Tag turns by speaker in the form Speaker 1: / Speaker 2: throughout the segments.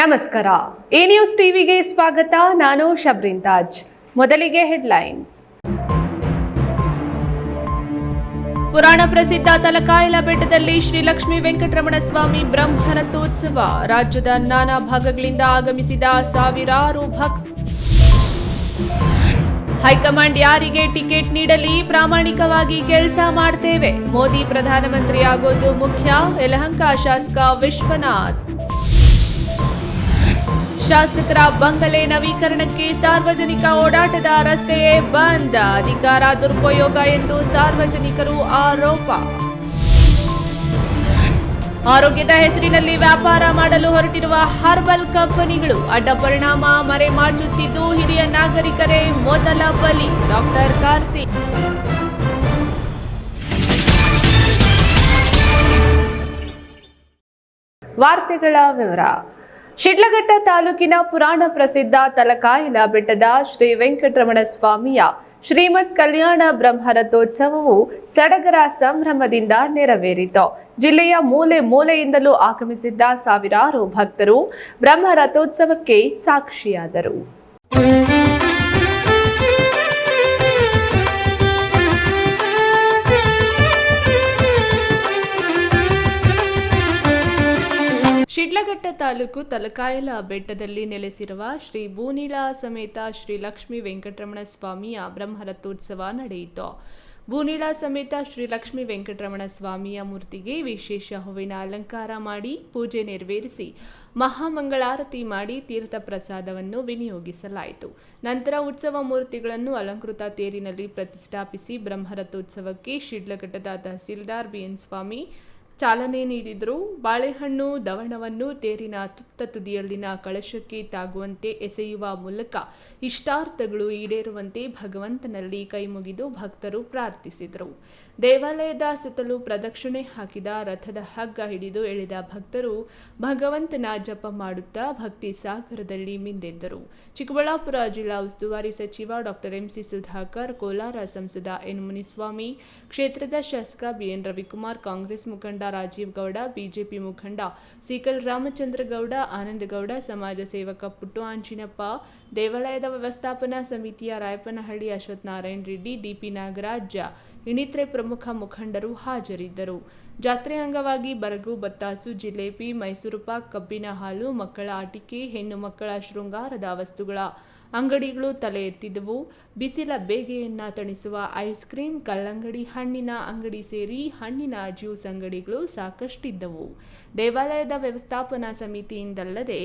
Speaker 1: ನಮಸ್ಕಾರ. ಈ ನ್ಯೂಸ್ ಟಿವಿಗೆ ಸ್ವಾಗತ. ನಾನು ಶಬ್ರಿನ್ ತಾಜ್. ಮೊದಲಿಗೆ ಹೆಡ್ಲೈನ್ಸ್. ಪುರಾಣ ಪ್ರಸಿದ್ಧ ತಲಕಾಯಲ ಬೆಟ್ಟದಲ್ಲಿ ಶ್ರೀ ಲಕ್ಷ್ಮೀ ವೆಂಕಟರಮಣ ಸ್ವಾಮಿ ಬ್ರಹ್ಮರಥೋತ್ಸವ. ರಾಜ್ಯದ ನಾನಾ ಭಾಗಗಳಿಂದ ಆಗಮಿಸಿದ ಸಾವಿರಾರು ಭಕ್ತರು. ಹೈಕಮಾಂಡ್ ಯಾರಿಗೆ ಟಿಕೆಟ್ ನೀಡಲಿ, ಪ್ರಾಮಾಣಿಕವಾಗಿ ಕೆಲಸ ಮಾಡ್ತೇವೆ. ಮೋದಿ ಪ್ರಧಾನಮಂತ್ರಿ ಆಗೋದು ಮುಖ್ಯ. ಯಲಹಂಕ ಶಾಸಕ ವಿಶ್ವನಾಥ್. ಶಾಸಕರ ಬಂಗಲೆ ನವೀಕರಣಕ್ಕೆ ಸಾರ್ವಜನಿಕ ಓಡಾಟದ ರಸ್ತೆಯೇ ಬಂದ್. ಅಧಿಕಾರ ದುರುಪಯೋಗ ಎಂದು ಸಾರ್ವಜನಿಕರು ಆರೋಪ. ಆರೋಗ್ಯದ ಹೆಸರಿನಲ್ಲಿ ವ್ಯಾಪಾರ ಮಾಡಲು ಹೊರಟಿರುವ ಹರ್ಬಲ್ ಕಂಪನಿಗಳು ಅಡ್ಡ ಪರಿಣಾಮ ಮರೆಮಾಚುತ್ತಿದ್ದು ಹಿರಿಯ ನಾಗರಿಕರೇ ಮೊದಲ ಬಲಿ. ಡಾಕ್ಟರ್ ಕಾರ್ತಿಕ್. ವಾರ್ತೆಗಳ ವಿವರ. ಶಿಡ್ಲಘಟ್ಟ ತಾಲೂಕಿನ ಪುರಾಣ ಪ್ರಸಿದ್ಧ ತಲಕಾಯಲ ಬೆಟ್ಟದ ಶ್ರೀ ವೆಂಕಟರಮಣ ಸ್ವಾಮಿಯ ಶ್ರೀಮತ್ ಕಲ್ಯಾಣ ಬ್ರಹ್ಮರಥೋತ್ಸವವು ಸಡಗರ ಸಂಭ್ರಮದಿಂದ ನೆರವೇರಿತು. ಜಿಲ್ಲೆಯ ಮೂಲೆ ಮೂಲೆಯಿಂದಲೂ ಆಗಮಿಸಿದ್ದ ಸಾವಿರಾರು ಭಕ್ತರು ಬ್ರಹ್ಮರಥೋತ್ಸವಕ್ಕೆ ಸಾಕ್ಷಿಯಾದರು. ಶಿಡ್ಲಘಟ್ಟ ತಾಲೂಕು ತಲಕಾಯಲ ಬೆಟ್ಟದಲ್ಲಿ ನೆಲೆಸಿರುವ ಶ್ರೀ ಭೂನೀಳ ಸಮೇತ ಶ್ರೀ ಲಕ್ಷ್ಮೀ ವೆಂಕಟರಮಣ ಸ್ವಾಮಿಯ ಬ್ರಹ್ಮರಥೋತ್ಸವ ನಡೆಯಿತು. ಭೂನೀಳ ಸಮೇತ ಶ್ರೀ ಲಕ್ಷ್ಮೀ ವೆಂಕಟರಮಣ ಸ್ವಾಮಿಯ ಮೂರ್ತಿಗೆ ವಿಶೇಷ ಹೂವಿನ ಅಲಂಕಾರ ಮಾಡಿ ಪೂಜೆ ನೆರವೇರಿಸಿ ಮಹಾಮಂಗಳಾರತಿ ಮಾಡಿ ತೀರ್ಥ ಪ್ರಸಾದವನ್ನು ವಿನಿಯೋಗಿಸಲಾಯಿತು. ನಂತರ ಉತ್ಸವ ಮೂರ್ತಿಗಳನ್ನು ಅಲಂಕೃತ ತೇರಿನಲ್ಲಿ ಪ್ರತಿಷ್ಠಾಪಿಸಿ ಬ್ರಹ್ಮರಥೋತ್ಸವಕ್ಕೆ ಶಿಡ್ಲಘಟ್ಟದ ತಹಸೀಲ್ದಾರ್ ಬಿಎನ್ ಸ್ವಾಮಿ ಚಾಲನೆ ನೀಡಿದರು. ಬಾಳೆಹಣ್ಣು ದವಣವನ್ನು ತೇರಿನ ತುತ್ತ ತುದಿಯಲ್ಲಿನ ಕಳಶಕ್ಕೆ ತಾಗುವಂತೆ ಎಸೆಯುವ ಮೂಲಕ ಇಷ್ಟಾರ್ಥಗಳು ಈಡೇರುವಂತೆ ಭಗವಂತನಲ್ಲಿ ಕೈಮುಗಿದು ಭಕ್ತರು ಪ್ರಾರ್ಥಿಸಿದರು. ದೇವಾಲಯದ ಸುತ್ತಲೂ ಪ್ರದಕ್ಷಿಣೆ ಹಾಕಿದ ರಥದ ಹಗ್ಗ ಹಿಡಿದು ಎಳೆದ ಭಕ್ತರು ಭಗವಂತನ ಜಪ ಮಾಡುತ್ತಾ ಭಕ್ತಿ ಸಾಗರದಲ್ಲಿ ಮಿಂದೆದ್ದರು. ಚಿಕ್ಕಬಳ್ಳಾಪುರ ಜಿಲ್ಲಾ ಉಸ್ತುವಾರಿ ಸಚಿವ ಡಾಕ್ಟರ್ ಎಂಸಿ ಸುಧಾಕರ್, ಕೋಲಾರ ಸಂಸದ ಎನ್ ಮುನಿಸ್ವಾಮಿ, ಕ್ಷೇತ್ರದ ಶಾಸಕ ಬಿಎನ್ ರವಿಕುಮಾರ್, ಕಾಂಗ್ರೆಸ್ ಮುಖಂಡ ರಾಜೀವ್ ಗೌಡ, ಬಿಜೆಪಿ ಮುಖಂಡ ಸಿಕಲ್ ರಾಮಚಂದ್ರಗೌಡ, ಆನಂದಗೌಡ, ಸಮಾಜ ಸೇವಕ ಪುಟ್ಟು ಆಂಜಿನಪ್ಪ, ದೇವಾಲಯದ ವ್ಯವಸ್ಥಾಪನಾ ಸಮಿತಿಯ ರಾಯಪ್ಪನಹಳ್ಳಿ ಅಶ್ವಥ್ ನಾರಾಯಣ ರೆಡ್ಡಿ, ಡಿಪಿ ನಾಗರಾಜ್ ಇನ್ನಿತರೆ ಪ್ರಮುಖ ಮುಖಂಡರು ಹಾಜರಿದ್ದರು. ಜಾತ್ರೆ ಅಂಗವಾಗಿ ಬರಗು, ಬತ್ತಾಸು, ಜಿಲೇಬಿ, ಮೈಸೂರು ಪಾಕ್, ಕಬ್ಬಿನ ಹಾಲು, ಮಕ್ಕಳ ಆಟಿಕೆ, ಹೆಣ್ಣು ಮಕ್ಕಳ ಶೃಂಗಾರದ ವಸ್ತುಗಳ ಅಂಗಡಿಗಳು ತಲೆ ಎತ್ತಿದ್ದವು. ಬಿಸಿಲ ಬೇಗೆಯನ್ನ ತಣಿಸುವ ಐಸ್ ಕ್ರೀಂ, ಕಲ್ಲಂಗಡಿ ಹಣ್ಣಿನ ಅಂಗಡಿ ಸೇರಿ ಹಣ್ಣಿನ ಜ್ಯೂಸ್ ಅಂಗಡಿಗಳು ಸಾಕಷ್ಟಿದ್ದವು. ದೇವಾಲಯದ ವ್ಯವಸ್ಥಾಪನಾ ಸಮಿತಿಯಿಂದಲ್ಲದೆ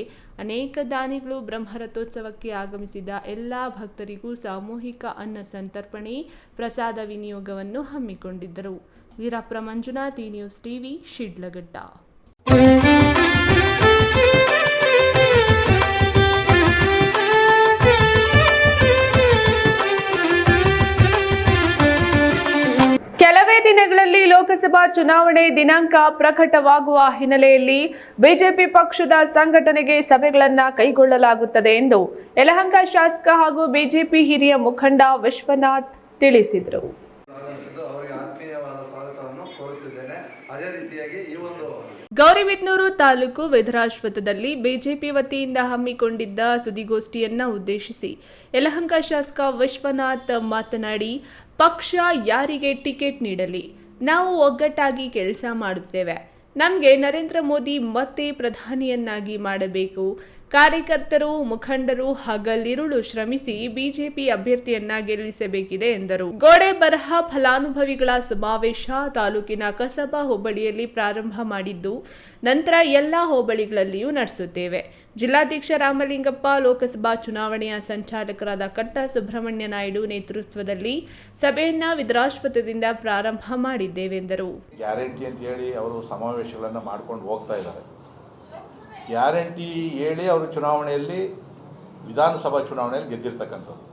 Speaker 1: ಅನೇಕ ದಾನಿಗಳು ಬ್ರಹ್ಮರಥೋತ್ಸವಕ್ಕೆ ಆಗಮಿಸಿದ ಎಲ್ಲ ಭಕ್ತರಿಗೂ ಸಾಮೂಹಿಕ ಅನ್ನ ಸಂತರ್ಪಣೆ, ಪ್ರಸಾದ ವಿನಿಯೋಗವನ್ನು ಹಮ್ಮಿಕೊಂಡಿದ್ದರು. Veerappa Manjunath, news TV, Shidlaghatta. ಕೆಲವೇ ದಿನಗಳಲ್ಲಿ ಲೋಕಸಭಾ ಚುನಾವಣೆ ದಿನಾಂಕ ಪ್ರಕಟವಾಗುವ ಹಿನ್ನೆಲೆಯಲ್ಲಿ ಬಿಜೆಪಿ ಪಕ್ಷದ ಸಂಘಟನೆಗೆ ಸಭೆಗಳನ್ನು ಕೈಗೊಳ್ಳಲಾಗುತ್ತದೆ ಎಂದು ಯಲಹಂಕ ಶಾಸಕ ಹಾಗೂ ಬಿಜೆಪಿ ಹಿರಿಯ ಮುಖಂಡ ವಿಶ್ವನಾಥ್ ತಿಳಿಸಿದರು. ಗೌರಿಬಿದನೂರು ತಾಲೂಕು ವಿಧರಾಶ್ವತ್ಥದಲ್ಲಿ ಬಿಜೆಪಿ ವತಿಯಿಂದ ಹಮ್ಮಿಕೊಂಡಿದ್ದ ಸುದ್ದಿಗೋಷ್ಠಿಯನ್ನ ಉದ್ದೇಶಿಸಿ ಯಲಹಂಕ ಶಾಸಕ ವಿಶ್ವನಾಥ್ ಮಾತನಾಡಿ, ಪಕ್ಷ ಯಾರಿಗೆ ಟಿಕೆಟ್ ನೀಡಲಿ, ನಾವು ಒಗ್ಗಟ್ಟಾಗಿ ಕೆಲಸ ಮಾಡುತ್ತೇವೆ. ನಮಗೆ ನರೇಂದ್ರ ಮೋದಿ ಮತ್ತೆ ಪ್ರಧಾನಿಯನ್ನಾಗಿ ಮಾಡಬೇಕು. ಕಾರ್ಯಕರ್ತರು, ಮುಖಂಡರು ಹಗಲಿರುಳು ಶ್ರಮಿಸಿ ಬಿಜೆಪಿ ಅಭ್ಯರ್ಥಿಯನ್ನ ಗೆಲ್ಲಿಸಬೇಕಿದೆ ಎಂದರು. ಗೋಡೆ ಬರಹ ಫಲಾನುಭವಿಗಳ ಸಮಾವೇಶ ತಾಲೂಕಿನ ಕಸಬಾ ಹೋಬಳಿಯಲ್ಲಿ ಪ್ರಾರಂಭ ಮಾಡಿದ್ದು, ನಂತರ ಎಲ್ಲಾ ಹೋಬಳಿಗಳಲ್ಲಿಯೂ ನಡೆಸುತ್ತೇವೆ. ಜಿಲ್ಲಾಧ್ಯಕ್ಷ ರಾಮಲಿಂಗಪ್ಪ, ಲೋಕಸಭಾ ಚುನಾವಣೆಯ ಸಂಚಾಲಕರಾದ ಕಟ್ಟ ಸುಬ್ರಹ್ಮಣ್ಯ ನಾಯ್ಡು ನೇತೃತ್ವದಲ್ಲಿ ಸಭೆಯನ್ನ ವಿಧರಾಶ್ವತ್ಥದಿಂದ ಪ್ರಾರಂಭ ಮಾಡಿದ್ದೇವೆಂದರು.
Speaker 2: ಗ್ಯಾರಂಟಿ ಅಂತ ಹೇಳಿ ಅವರು ಸಮಾವೇಶಗಳನ್ನು ಮಾಡ್ಕೊಂಡು ಹೋಗ್ತಾ ಇದ್ದಾರೆ. ಗ್ಯಾರಂಟಿ ಹೇಳಿ ಅವರು ಚುನಾವಣೆಯಲ್ಲಿ ವಿಧಾನಸಭಾ ಚುನಾವಣೆಯಲ್ಲಿ ಗೆದ್ದಿರ್ತಕ್ಕಂಥದ್ದು.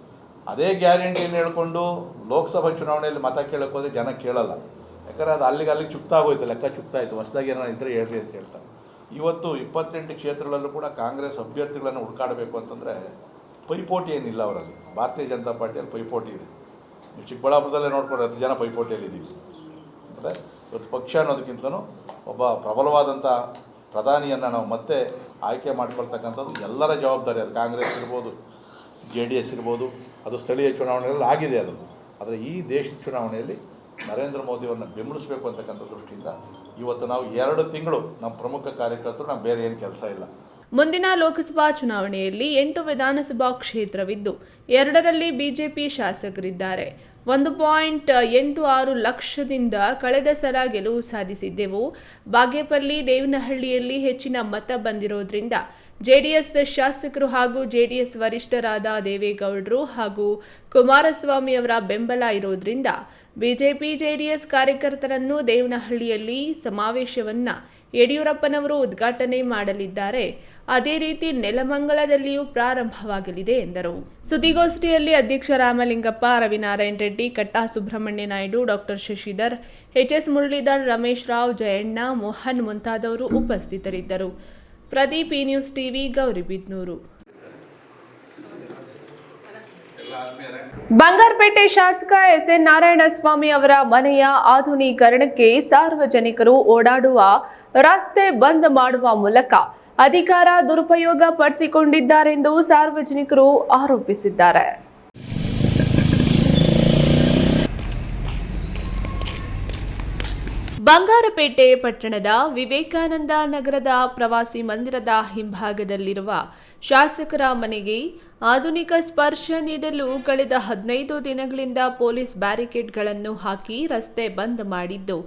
Speaker 2: ಅದೇ ಗ್ಯಾರಂಟಿಯನ್ನು ಹೇಳ್ಕೊಂಡು ಲೋಕಸಭಾ ಚುನಾವಣೆಯಲ್ಲಿ ಮತ ಕೇಳಕ್ಕೆ ಹೋದರೆ ಜನ ಕೇಳಲ್ಲ. ಯಾಕಂದರೆ ಅದು ಅಲ್ಲಿಗೆ ಚುಪ್ತಾಗೋಯ್ತು, ಲೆಕ್ಕ ಚುಪ್ತಾಯಿತು. ಹೊಸದಾಗಿ ಏನೋ ಇದ್ದರೆ ಹೇಳ್ರಿ ಅಂತ ಹೇಳ್ತಾರೆ. ಇವತ್ತು 28 ಕ್ಷೇತ್ರಗಳಲ್ಲೂ ಕೂಡ ಕಾಂಗ್ರೆಸ್ ಅಭ್ಯರ್ಥಿಗಳನ್ನು ಹುಡುಕಾಡಬೇಕು ಅಂತಂದರೆ ಪೈಪೋಟಿ ಏನಿಲ್ಲ ಅವರಲ್ಲಿ. ಭಾರತೀಯ ಜನತಾ ಪಾರ್ಟಿಯಲ್ಲಿ ಪೈಪೋಟಿ ಇದೆ. ನೀವು ಚಿಕ್ಕಬಳ್ಳಾಪುರದಲ್ಲೇ ನೋಡ್ಕೊಂಡು 10 ಜನ ಪೈಪೋಟಿಯಲ್ಲಿದ್ದೀವಿ. ಮತ್ತು ಇವತ್ತು ಪಕ್ಷ ಅನ್ನೋದಕ್ಕಿಂತಲೂ ಒಬ್ಬ ಪ್ರಬಲವಾದಂಥ ಪ್ರಧಾನಿಯನ್ನು ನಾವು ಮತ್ತೆ ಆಯ್ಕೆ ಮಾಡ್ಕೊಳ್ತಕ್ಕಂಥದ್ದು ಎಲ್ಲರ ಜವಾಬ್ದಾರಿ. ಅದು ಕಾಂಗ್ರೆಸ್ ಇರ್ಬೋದು, JDS ಇರ್ಬೋದು, ಅದು ಸ್ಥಳೀಯ ಚುನಾವಣೆಗಳಲ್ಲಿ ಆಗಿದೆ ಅದರದ್ದು. ಆದರೆ ಈ ದೇಶದ ಚುನಾವಣೆಯಲ್ಲಿ ನರೇಂದ್ರ ಮೋದಿಯವರನ್ನ ಬೆಂಬಲಿಸಬೇಕು ಅಂತಕ್ಕಂಥ ದೃಷ್ಟಿಯಿಂದ ಇವತ್ತು ನಾವು 2 ತಿಂಗಳು ನಮ್ಮ ಪ್ರಮುಖ ಕಾರ್ಯಕರ್ತರು ನಮ್ಗೆ ಬೇರೆ ಏನು ಕೆಲಸ ಇಲ್ಲ.
Speaker 1: ಮುಂದಿನ ಲೋಕಸಭಾ ಚುನಾವಣೆಯಲ್ಲಿ 8 ವಿಧಾನಸಭಾ ಕ್ಷೇತ್ರವಿದ್ದು 2ರಲ್ಲಿ ಬಿಜೆಪಿ ಶಾಸಕರಿದ್ದಾರೆ. 1.86 ಲಕ್ಷದಿಂದ ಕಳೆದ ಸಲ ಗೆಲುವು ಸಾಧಿಸಿದ್ದೆವು. ಬಾಗೇಪಲ್ಲಿ, ದೇವನಹಳ್ಳಿಯಲ್ಲಿ ಹೆಚ್ಚಿನ ಮತ ಬಂದಿರೋದ್ರಿಂದ JDS ಶಾಸಕರು ಹಾಗೂ JDS ವರಿಷ್ಠರಾದ ದೇವೇಗೌಡರು ಹಾಗೂ ಕುಮಾರಸ್ವಾಮಿ ಅವರ ಬೆಂಬಲ ಇರೋದ್ರಿಂದ ಬಿಜೆಪಿ JDS ಕಾರ್ಯಕರ್ತರನ್ನು ದೇವನಹಳ್ಳಿಯಲ್ಲಿ ಸಮಾವೇಶವನ್ನ ಯಡಿಯೂರಪ್ಪನವರು ಉದ್ಘಾಟನೆ ಮಾಡಲಿದ್ದಾರೆ. ಅದೇ ರೀತಿ ನೆಲಮಂಗಲದಲ್ಲಿಯೂ ಪ್ರಾರಂಭವಾಗಲಿದೆ ಎಂದರು. ಸುದ್ದಿಗೋಷ್ಠಿಯಲ್ಲಿ ಅಧ್ಯಕ್ಷ ರಾಮಲಿಂಗಪ್ಪ, ರವಿನಾರಾಯಣ ರೆಡ್ಡಿ, ಕಟ್ಟಾ ಸುಬ್ರಹ್ಮಣ್ಯ ನಾಯ್ಡು, ಡಾಕ್ಟರ್ ಶಶಿಧರ್, HS ಮುರಳೀಧರ್, ರಮೇಶ್ ರಾವ್, ಜಯಣ್ಣ, ಮೋಹನ್ ಮುಂತಾದವರು ಉಪಸ್ಥಿತರಿದ್ದರು. ಪ್ರದೀಪ್, ಈ ನ್ಯೂಸ್ ಟಿವಿ, ಗೌರಿಬಿದನೂರು. ಬಂಗಾರಪೇಟೆ ಶಾಸಕ SN ನಾರಾಯಣಸ್ವಾಮಿ ಅವರ ಮನೆಯ ಆಧುನೀಕರಣಕ್ಕೆ ಸಾರ್ವಜನಿಕರು ಓಡಾಡುವ ರಸ್ತೆ ಬಂದ್ ಮಾಡುವ ಮೂಲಕ ಅಧಿಕಾರ ದುರುಪಯೋಗ ಪಡಿಸಿಕೊಂಡಿದ್ದಾರೆಂದು ಸಾರ್ವಜನಿಕರು ಆರೋಪಿಸಿದ್ದಾರೆ. ಬಂಗಾರಪೇಟೆ ಪಟ್ಟಣದ ವಿವೇಕಾನಂದ ನಗರದ ಪ್ರವಾಸಿ ಮಂದಿರದ ಹಿಂಭಾಗದಲ್ಲಿರುವ ಶಾಸಕರ ಮನೆಗೆ ಆಧುನಿಕ ಸ್ಪರ್ಶ ನೀಡಲು ಕಳೆದ 15 ದಿನಗಳಿಂದ ಪೊಲೀಸ್ ಬ್ಯಾರಿಕೇಡ್ಗಳನ್ನು ಹಾಕಿ ರಸ್ತೆ ಬಂದ್ ಮಾಡಿದ್ದು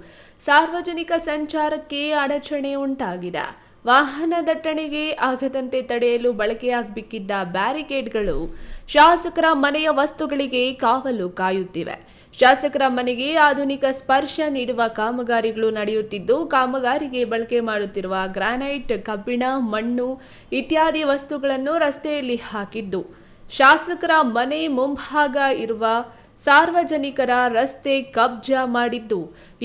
Speaker 1: ಸಾರ್ವಜನಿಕ ಸಂಚಾರಕ್ಕೆ ಅಡಚಣೆ ಉಂಟಾಗಿದೆ. ವಾಹನ ದಟ್ಟಣೆಗೆ ಆಗದಂತೆ ತಡೆಯಲು ಬಳಕೆಯಾಗಬೇಕಿದ್ದ ಬ್ಯಾರಿಕೇಡ್ಗಳು ಶಾಸಕರ ಮನೆಯ ವಸ್ತುಗಳಿಗೆ ಕಾವಲು ಕಾಯುತ್ತಿವೆ. ಶಾಸಕರ ಮನೆಗೆ ಆಧುನಿಕ ಸ್ಪರ್ಶ ನೀಡುವ ಕಾಮಗಾರಿಗಳು ನಡೆಯುತ್ತಿದ್ದು, ಕಾಮಗಾರಿಗೆ ಬಳಕೆ ಮಾಡುತ್ತಿರುವ ಗ್ರಾನೈಟ್, ಕಬ್ಬಿಣ, ಮಣ್ಣು ಇತ್ಯಾದಿ ವಸ್ತುಗಳನ್ನು ರಸ್ತೆಯಲ್ಲಿ ಹಾಕಿದ್ದು ಶಾಸಕರ ಮನೆ ಮುಂಭಾಗ ಇರುವ ಸಾರ್ವಜನಿಕರ ರಸ್ತೆ ಕಬ್ಜಾ ಮಾಡಿದ್ದು,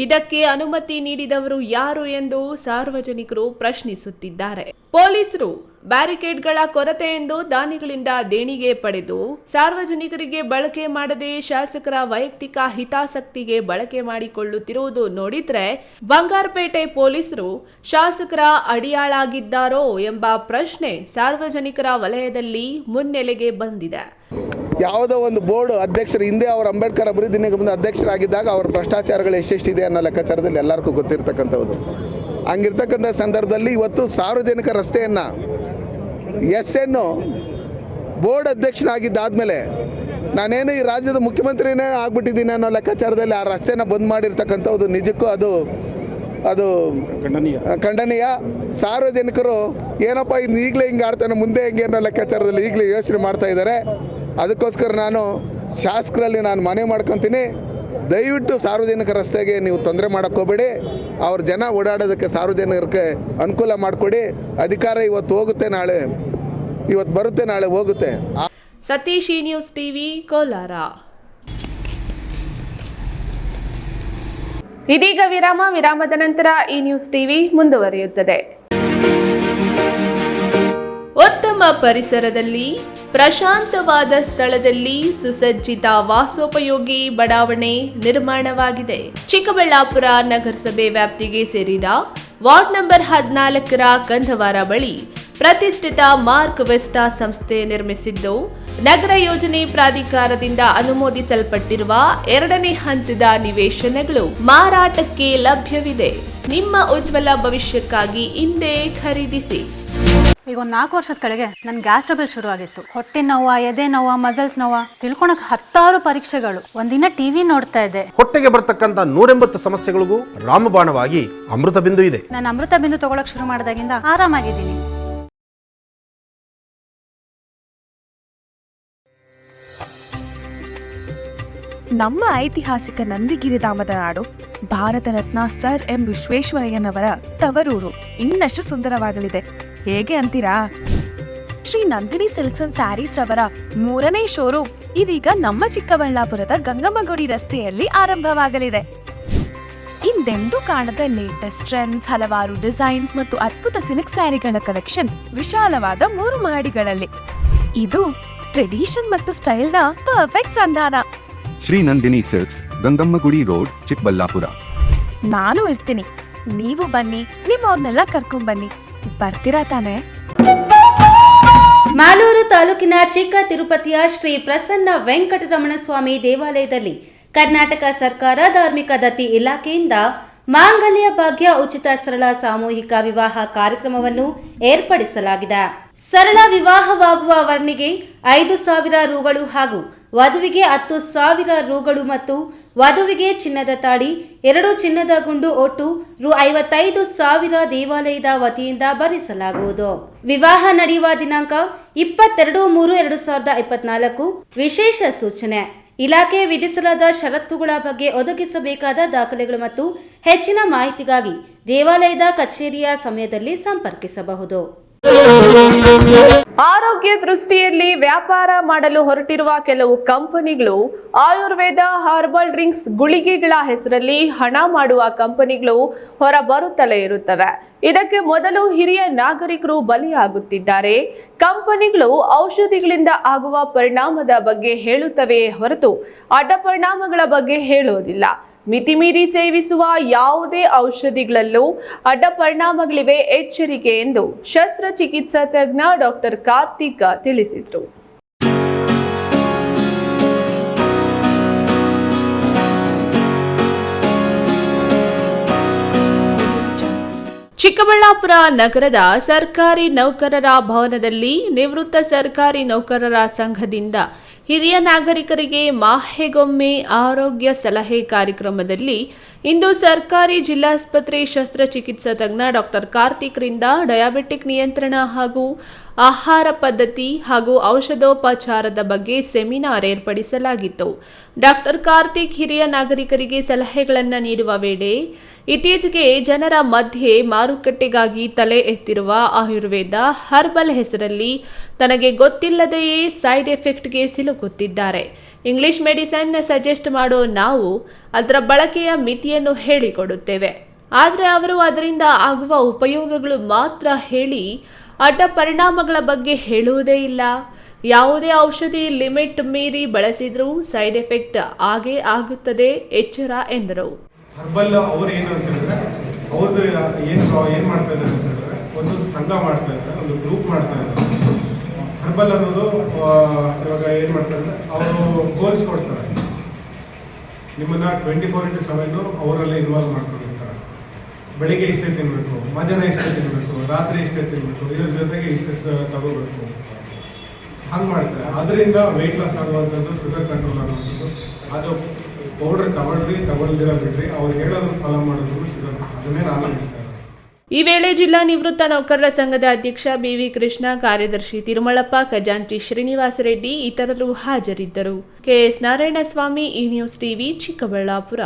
Speaker 1: ಇದಕ್ಕೆ ಅನುಮತಿ ನೀಡಿದವರು ಯಾರು ಎಂದು ಸಾರ್ವಜನಿಕರು ಪ್ರಶ್ನಿಸುತ್ತಿದ್ದಾರೆ. ಪೊಲೀಸರು ಬ್ಯಾರಿಕೇಡ್ಗಳ ಕೊರತೆ ಎಂದು ದಾನಿಗಳಿಂದ ದೇಣಿಗೆ ಪಡೆದು ಸಾರ್ವಜನಿಕರಿಗೆ ಬಳಕೆ ಮಾಡದೆ ಶಾಸಕರ ವೈಯಕ್ತಿಕ ಹಿತಾಸಕ್ತಿಗೆ ಬಳಕೆ ಮಾಡಿಕೊಳ್ಳುತ್ತಿರುವುದು ನೋಡಿದ್ರೆ ಬಂಗಾರಪೇಟೆ ಪೊಲೀಸರು ಶಾಸಕರ ಅಡಿಯಾಳಾಗಿದ್ದಾರೋ ಎಂಬ ಪ್ರಶ್ನೆ ಸಾರ್ವಜನಿಕರ ವಲಯದಲ್ಲಿ ಮುನ್ನೆಲೆಗೆ ಬಂದಿದೆ.
Speaker 3: ಯಾವುದೋ ಒಂದು ಬೋರ್ಡ್ ಅಧ್ಯಕ್ಷರು ಹಿಂದೆ ಅವರು ಅಂಬೇಡ್ಕರ್ ಅಭಿವೃದ್ಧಿ ನಿಗಮದ ಅಧ್ಯಕ್ಷರಾಗಿದ್ದಾಗ ಅವ್ರ ಭ್ರಷ್ಟಾಚಾರಗಳು ಎಷ್ಟೆಷ್ಟಿದೆ ಅನ್ನೋ ಲೆಕ್ಕಾಚಾರದಲ್ಲಿ ಎಲ್ಲರಿಗೂ ಗೊತ್ತಿರ್ತಕ್ಕಂಥದ್ದು. ಹಂಗಿರ್ತಕ್ಕಂಥ ಸಂದರ್ಭದಲ್ಲಿ ಇವತ್ತು ಸಾರ್ವಜನಿಕ ರಸ್ತೆಯನ್ನು SN ಬೋರ್ಡ್ ಅಧ್ಯಕ್ಷನಾಗಿದ್ದಾದಮೇಲೆ ನಾನೇನು ಈ ರಾಜ್ಯದ ಮುಖ್ಯಮಂತ್ರಿನೇ ಆಗ್ಬಿಟ್ಟಿದ್ದೀನಿ ಅನ್ನೋ ಲೆಕ್ಕಾಚಾರದಲ್ಲಿ ಆ ರಸ್ತೆನ ಬಂದ್ ಮಾಡಿರ್ತಕ್ಕಂಥದ್ದು ನಿಜಕ್ಕೂ ಅದು ಖಂಡನೀಯ. ಸಾರ್ವಜನಿಕರು ಏನಪ್ಪ ಇನ್ನು ಈಗಲೇ ಹಿಂಗೆ ಆಡ್ತಾನೆ ಮುಂದೆ ಹೆಂಗೆ ಅನ್ನೋ ಲೆಕ್ಕಾಚಾರದಲ್ಲಿ ಈಗಲೇ ಯೋಚನೆ ಮಾಡ್ತಾ ಇದ್ದಾರೆ. ಅದಕ್ಕೋಸ್ಕರ ನಾನು ಶಾಸಕರಲ್ಲಿ ಮನವಿ ಮಾಡ್ಕೊತೀನಿ, ದಯವಿಟ್ಟು ಸಾರ್ವಜನಿಕ ರಸ್ತೆಗೆ ನೀವು ತೊಂದರೆ ಮಾಡೋಕ್ಕೆ ಹೋಗಬೇಡಿ. ಅವ್ರ ಜನ ಓಡಾಡೋದಕ್ಕೆ ಸಾರ್ವಜನಿಕರಿಗೆ ಅನುಕೂಲ ಮಾಡಿಕೊಡಿ. ಅಧಿಕಾರ ಇವತ್ತು ಹೋಗುತ್ತೆ, ಇವತ್ತು ಬರುತ್ತೆ, ನಾಳೆ ಹೋಗುತ್ತೆ.
Speaker 1: ಸತೀಶ್, ಈ ನ್ಯೂಸ್ ಟಿವಿ, ಕೋಲಾರ. ಇದೀಗ ವಿರಾಮದ ನಂತರ ಈ ನ್ಯೂಸ್ ಟಿವಿ ಮುಂದುವರಿಯುತ್ತದೆ. ಉತ್ತಮ ಪರಿಸರದಲ್ಲಿ ಪ್ರಶಾಂತವಾದ ಸ್ಥಳದಲ್ಲಿ ಸುಸಜ್ಜಿತ ವಾಸೋಪಯೋಗಿ ಬಡಾವಣೆ ನಿರ್ಮಾಣವಾಗಿದೆ. ಚಿಕ್ಕಬಳ್ಳಾಪುರ ನಗರಸಭೆ ವ್ಯಾಪ್ತಿಗೆ ಸೇರಿದ ವಾರ್ಡ್ ನಂಬರ್ 14ರ ಕಂದವಾರ ಬಳಿ ಪ್ರತಿಷ್ಠಿತ ಮಾರ್ಕ್ ವೆಸ್ಟಾ ಸಂಸ್ಥೆ ನಿರ್ಮಿಸಿದ್ದು, ನಗರ ಯೋಜನೆ ಪ್ರಾಧಿಕಾರದಿಂದ ಅನುಮೋದಿಸಲ್ಪಟ್ಟಿರುವ 2ನೇ ಹಂತದ ನಿವೇಶನಗಳು ಮಾರಾಟಕ್ಕೆ ಲಭ್ಯವಿದೆ. ನಿಮ್ಮ ಉಜ್ವಲ ಭವಿಷ್ಯಕ್ಕಾಗಿ ಇಂದೇ ಖರೀದಿಸಿ.
Speaker 4: ಈಗ ಒಂದು 4 ವರ್ಷದ ಕೆಳಗೆ ನನ್ನ ಗ್ಯಾಸ್ ಟ್ರಬಲ್ ಶುರು ಆಗಿತ್ತು. ಹೊಟ್ಟೆ ನೋವು, ಎದೆ ನೋವು, ಮಸಲ್ಸ್ ನೋವು ತಿಳ್ಕೊಳಕ್ 10 ಪರೀಕ್ಷೆಗಳು. ಒಂದಿನ ಟಿವಿ ನೋಡ್ತಾ ಇದ್ದೆ.
Speaker 5: ಹೊಟ್ಟೆಗೆ ಬರ್ತಕ್ಕಂಥ 180 ಸಮಸ್ಯೆಗಳಿಗೂ ರಾಮಬಾಣವಾಗಿ ಅಮೃತ ಬಿಂದು ಇದೆ.
Speaker 4: ನಾನು ಅಮೃತ ಬಿಂದು ತಗೊಳಕ್ ಶುರು ಮಾಡಿದಾಗಿಂದ ಆರಾಮಾಗಿದ್ದೀನಿ.
Speaker 6: ನಮ್ಮ ಐತಿಹಾಸಿಕ ನಂದಿಗಿರಿಧಾಮದ ನಾಡು, ಭಾರತ ರತ್ನ ಸರ್ ಎಂ ವಿಶ್ವೇಶ್ವರಯ್ಯನವರ ತವರೂರು ಇನ್ನಷ್ಟು ಸುಂದರವಾಗಲಿದೆ. ಹೇಗೆ ಅಂತೀರಾ? ಶ್ರೀ ನಂದಿನಿ ಸಿಲ್ಕ್ಸ್ ಅಂಡ್ ಸ್ಯಾರೀಸ್ ರವರ 3ನೇ ಶೋರೂಮ್ ಇದೀಗ ನಮ್ಮ ಚಿಕ್ಕಬಳ್ಳಾಪುರದ ಗಂಗಮ್ಮಗುಡಿ ರಸ್ತೆಯಲ್ಲಿ ಆರಂಭವಾಗಲಿದೆ. ಹಿಂದೆಂದೂ ಕಾಣದ ಲೇಟೆಸ್ಟ್ ಟ್ರೆಂಡ್ಸ್, ಹಲವಾರು ಡಿಸೈನ್ಸ್ ಮತ್ತು ಅದ್ಭುತ ಸಿಲ್ಕ್ ಸ್ಯಾರಿಗಳ ಕಲೆಕ್ಷನ್ ವಿಶಾಲವಾದ 3 ಮಹಡಿಗಳಲ್ಲಿ. ಇದು ಟ್ರೆಡಿಷನ್ ಮತ್ತು ಸ್ಟೈಲ್ನ ಪರ್ಫೆಕ್ಟ್ ಸಂಧಾನ.
Speaker 7: Shri Nandini silks, Gangammagudi road, Chikkaballapur.
Speaker 6: ನಾನು ಇರ್ತೀನಿ, ನೀವು ಬನ್ನಿ, ನಿಮ್ಮವ್ರನ್ನೆಲ್ಲ ಕರ್ಕೊಂಡ್ ಬನ್ನಿ. ಬರ್ತೀರಾ ತಾನೇ?
Speaker 8: ಮಾಲೂರು ತಾಲೂಕಿನ ಚಿಕ್ಕ ತಿರುಪತಿಯ ಶ್ರೀ ಪ್ರಸನ್ನ ವೆಂಕಟರಮಣ ಸ್ವಾಮಿ ದೇವಾಲಯದಲ್ಲಿ ಕರ್ನಾಟಕ ಸರ್ಕಾರ ಧಾರ್ಮಿಕ ದತ್ತಿ ಇಲಾಖೆಯಿಂದ ಮಾಂಗಲ್ಯ ಭಾಗ್ಯ ಉಚಿತ ಸರಳ ಸಾಮೂಹಿಕ ವಿವಾಹ ಕಾರ್ಯಕ್ರಮವನ್ನು ಏರ್ಪಡಿಸಲಾಗಿದೆ. ಸರಳ ವಿವಾಹವಾಗುವ ವರ್ಣಿಗೆ 5,000 ರೂಗಳು ಹಾಗೂ ವಧುವಿಗೆ 10,000 ರೂಗಳು ಮತ್ತು ವಧುವಿಗೆ ಚಿನ್ನದ ತಾಳಿ 2 ಚಿನ್ನದ ಗುಂಡು ಒಟ್ಟು ರು 55,000 ದೇವಾಲಯದ ವತಿಯಿಂದ ಭರಿಸಲಾಗುವುದು. ವಿವಾಹ ನಡೆಯುವ ದಿನಾಂಕ 22/3/2024. ವಿಶೇಷ ಸೂಚನೆ: ಇಲಾಖೆ ವಿಧಿಸಲಾದ ಷರತ್ತುಗಳ ಬಗ್ಗೆ ಒದಗಿಸಬೇಕಾದ ದಾಖಲೆಗಳು ಮತ್ತು ಹೆಚ್ಚಿನ ಮಾಹಿತಿಗಾಗಿ ದೇವಾಲಯದ ಕಚೇರಿಯ ಸಮಯದಲ್ಲಿ ಸಂಪರ್ಕಿಸಬಹುದು.
Speaker 1: ಆರೋಗ್ಯ ದೃಷ್ಟಿಯಲ್ಲಿ ವ್ಯಾಪಾರ ಮಾಡಲು ಹೊರಟಿರುವ ಕೆಲವು ಕಂಪನಿಗಳು ಆಯುರ್ವೇದ ಹರ್ಬಲ್ ಡ್ರಿಂಕ್ಸ್ ಗುಳಿಗೆಗಳ ಹೆಸರಲ್ಲಿ ಹಣ ಮಾಡುವ ಕಂಪನಿಗಳು ಹೊರಬರುತ್ತಲೇ ಇರುತ್ತವೆ. ಇದಕ್ಕೆ ಮೊದಲು ಹಿರಿಯ ನಾಗರಿಕರು ಬಲಿಯಾಗುತ್ತಿದ್ದಾರೆ. ಕಂಪನಿಗಳು ಔಷಧಿಗಳಿಂದ ಆಗುವ ಪರಿಣಾಮದ ಬಗ್ಗೆ ಹೇಳುತ್ತವೆಯೇ ಹೊರತು ಅಡ್ಡ ಪರಿಣಾಮಗಳ ಬಗ್ಗೆ ಹೇಳೋದಿಲ್ಲ. ಮಿತಿಮೀರಿ ಸೇವಿಸುವ ಯಾವುದೇ ಔಷಧಿಗಳಲ್ಲೂ ಅಡ್ಡ ಪರಿಣಾಮಗಳಿವೆ, ಎಚ್ಚರಿಕೆ ಎಂದು ಶಸ್ತ್ರಚಿಕಿತ್ಸಾ ತಜ್ಞ ಡಾಕ್ಟರ್ ಕಾರ್ತಿಕ್ ತಿಳಿಸಿದರು. ಚಿಕ್ಕಬಳ್ಳಾಪುರ ನಗರದ ಸರ್ಕಾರಿ ನೌಕರರ ಭವನದಲ್ಲಿ ನಿವೃತ್ತ ಸರ್ಕಾರಿ ನೌಕರರ ಸಂಘದಿಂದ ಹಿರಿಯ ನಾಗರಿಕರಿಗೆ ಮಾಹೆಗೊಮ್ಮೆ ಆರೋಗ್ಯ ಸಲಹೆ ಕಾರ್ಯಕ್ರಮದಲ್ಲಿ ಇಂದು ಸರ್ಕಾರಿ ಜಿಲ್ಲಾಸ್ಪತ್ರೆ ಶಸ್ತ್ರಚಿಕಿತ್ಸಾ ತಜ್ಞ ಡಾಕ್ಟರ್ ಕಾರ್ತಿಕ್ರಿಂದ ಡಯಾಬಿಟಿಕ್ ನಿಯಂತ್ರಣ ಹಾಗೂ ಆಹಾರ ಪದ್ಧತಿ ಹಾಗೂ ಔಷಧೋಪಚಾರದ ಬಗ್ಗೆ ಸೆಮಿನಾರ್ ಏರ್ಪಡಿಸಲಾಗಿತ್ತು. ಡಾಕ್ಟರ್ ಕಾರ್ತಿಕ್ ಹಿರಿಯ ನಾಗರಿಕರಿಗೆ ಸಲಹೆಗಳನ್ನು ನೀಡುವ ವೇಳೆ ಇತ್ತೀಚೆಗೆ ಜನರ ಮಧ್ಯೆ ಮಾರುಕಟ್ಟೆಗಾಗಿ ತಲೆ ಎತ್ತಿರುವ ಆಯುರ್ವೇದ ಹರ್ಬಲ್ ಹೆಸರಲ್ಲಿ ತನಗೆ ಗೊತ್ತಿಲ್ಲದೆಯೇ ಸೈಡ್ ಎಫೆಕ್ಟ್ಗೆ ಸಿಲುಕುತ್ತಿದ್ದಾರೆ. ಇಂಗ್ಲಿಷ್ ಮೆಡಿಸನ್ ಸಜೆಸ್ಟ್ ಮಾಡೋ ನಾವು ಅದರ ಬಳಕೆಯ ಮಿತಿಯನ್ನು ಹೇಳಿಕೊಡುತ್ತೇವೆ, ಆದರೆ ಅವರು ಅದರಿಂದ ಆಗುವ ಉಪಯೋಗಗಳು ಮಾತ್ರ ಹೇಳಿ ಅಡ್ಡ ಪರಿಣಾಮಗಳ ಬಗ್ಗೆ ಹೇಳುವುದೇ ಇಲ್ಲ. ಯಾವುದೇ ಔಷಧಿ ಲಿಮಿಟ್ ಮೀರಿ ಬಳಸಿದ್ರೂ ಸೈಡ್ ಎಫೆಕ್ಟ್ ಆಗೇ ಆಗುತ್ತದೆ, ಎಚ್ಚರ ಎಂದರು.
Speaker 9: ಹರ್ಬಲ್ ಅವರು ಏನು ಅಂತ ಹೇಳಿದ್ರೆ ಅವ್ರದ್ದು ಏನು ಮಾಡ್ತಾ ಇದ್ದಾರೆ ಅಂತ ಹೇಳಿದ್ರೆ ಒಂದು ಸಂಘ ಮಾಡ್ತಾ ಇದ್ದಾರೆ, ಒಂದು ಗ್ರೂಪ್ ಮಾಡ್ತಾ ಇದ್ದಾರೆ. ಹರ್ಬಲ್ ಅನ್ನೋದು ಇವಾಗ ಏನು ಮಾಡ್ತಾರೆ ಅಂದರೆ ಅವರು ಗೋಲ್ಸ್ ಕೊಡ್ತಾರೆ, ನಿಮ್ಮನ್ನು 24/7 ಅವರಲ್ಲಿ ಇನ್ವಾಲ್ವ್ ಮಾಡ್ಕೊಂಡಿರ್ತಾರೆ. ಬೆಳಿಗ್ಗೆ ಇಷ್ಟೇ ತಿನ್ನಬೇಕು, ಮಧ್ಯಾಹ್ನ ಇಷ್ಟೇ ತಿನ್ನಬೇಕು, ರಾತ್ರಿ ಇಷ್ಟೇ ತಿನ್ನಬೇಕು, ಇದ್ರ ಜೊತೆಗೆ ಇಷ್ಟೇ ತಗೋಬೇಕು, ಹಂಗೆ ಮಾಡ್ತಾರೆ. ಅದರಿಂದ ವೆಯ್ಟ್ ಲಾಸ್ ಆಗುವಂಥದ್ದು, ಶುಗರ್ ಕಂಟ್ರೋಲ್ ಆಗುವಂಥದ್ದು, ಅದು ಪೌಡರ್ ತಗೊಳ್ದಿರ ಬಿಟ್ರಿ ಅವ್ರು ಹೇಳೋದನ್ನು ಫಾಲೋ ಮಾಡೋದು ಶುಗರ್, ಅದನ್ನೇ ನಾನು ಹೇಳ್ತಾರೆ.
Speaker 1: ಈ ವೇಳೆ ಜಿಲ್ಲಾ ನಿವೃತ್ತ ನೌಕರರ ಸಂಘದ ಅಧ್ಯಕ್ಷ ಬಿವಿ ಕೃಷ್ಣ, ಕಾರ್ಯದರ್ಶಿ ತಿರುಮಳಪ್ಪ, ಖಜಾಂಚಿ ಶ್ರೀನಿವಾಸ ರೆಡ್ಡಿ ಇತರರು ಹಾಜರಿದ್ದರು. ಕೆಎಸ್ ನಾರಾಯಣಸ್ವಾಮಿ, ಈ ನ್ಯೂಸ್ ಟಿವಿ, ಚಿಕ್ಕಬಳ್ಳಾಪುರ.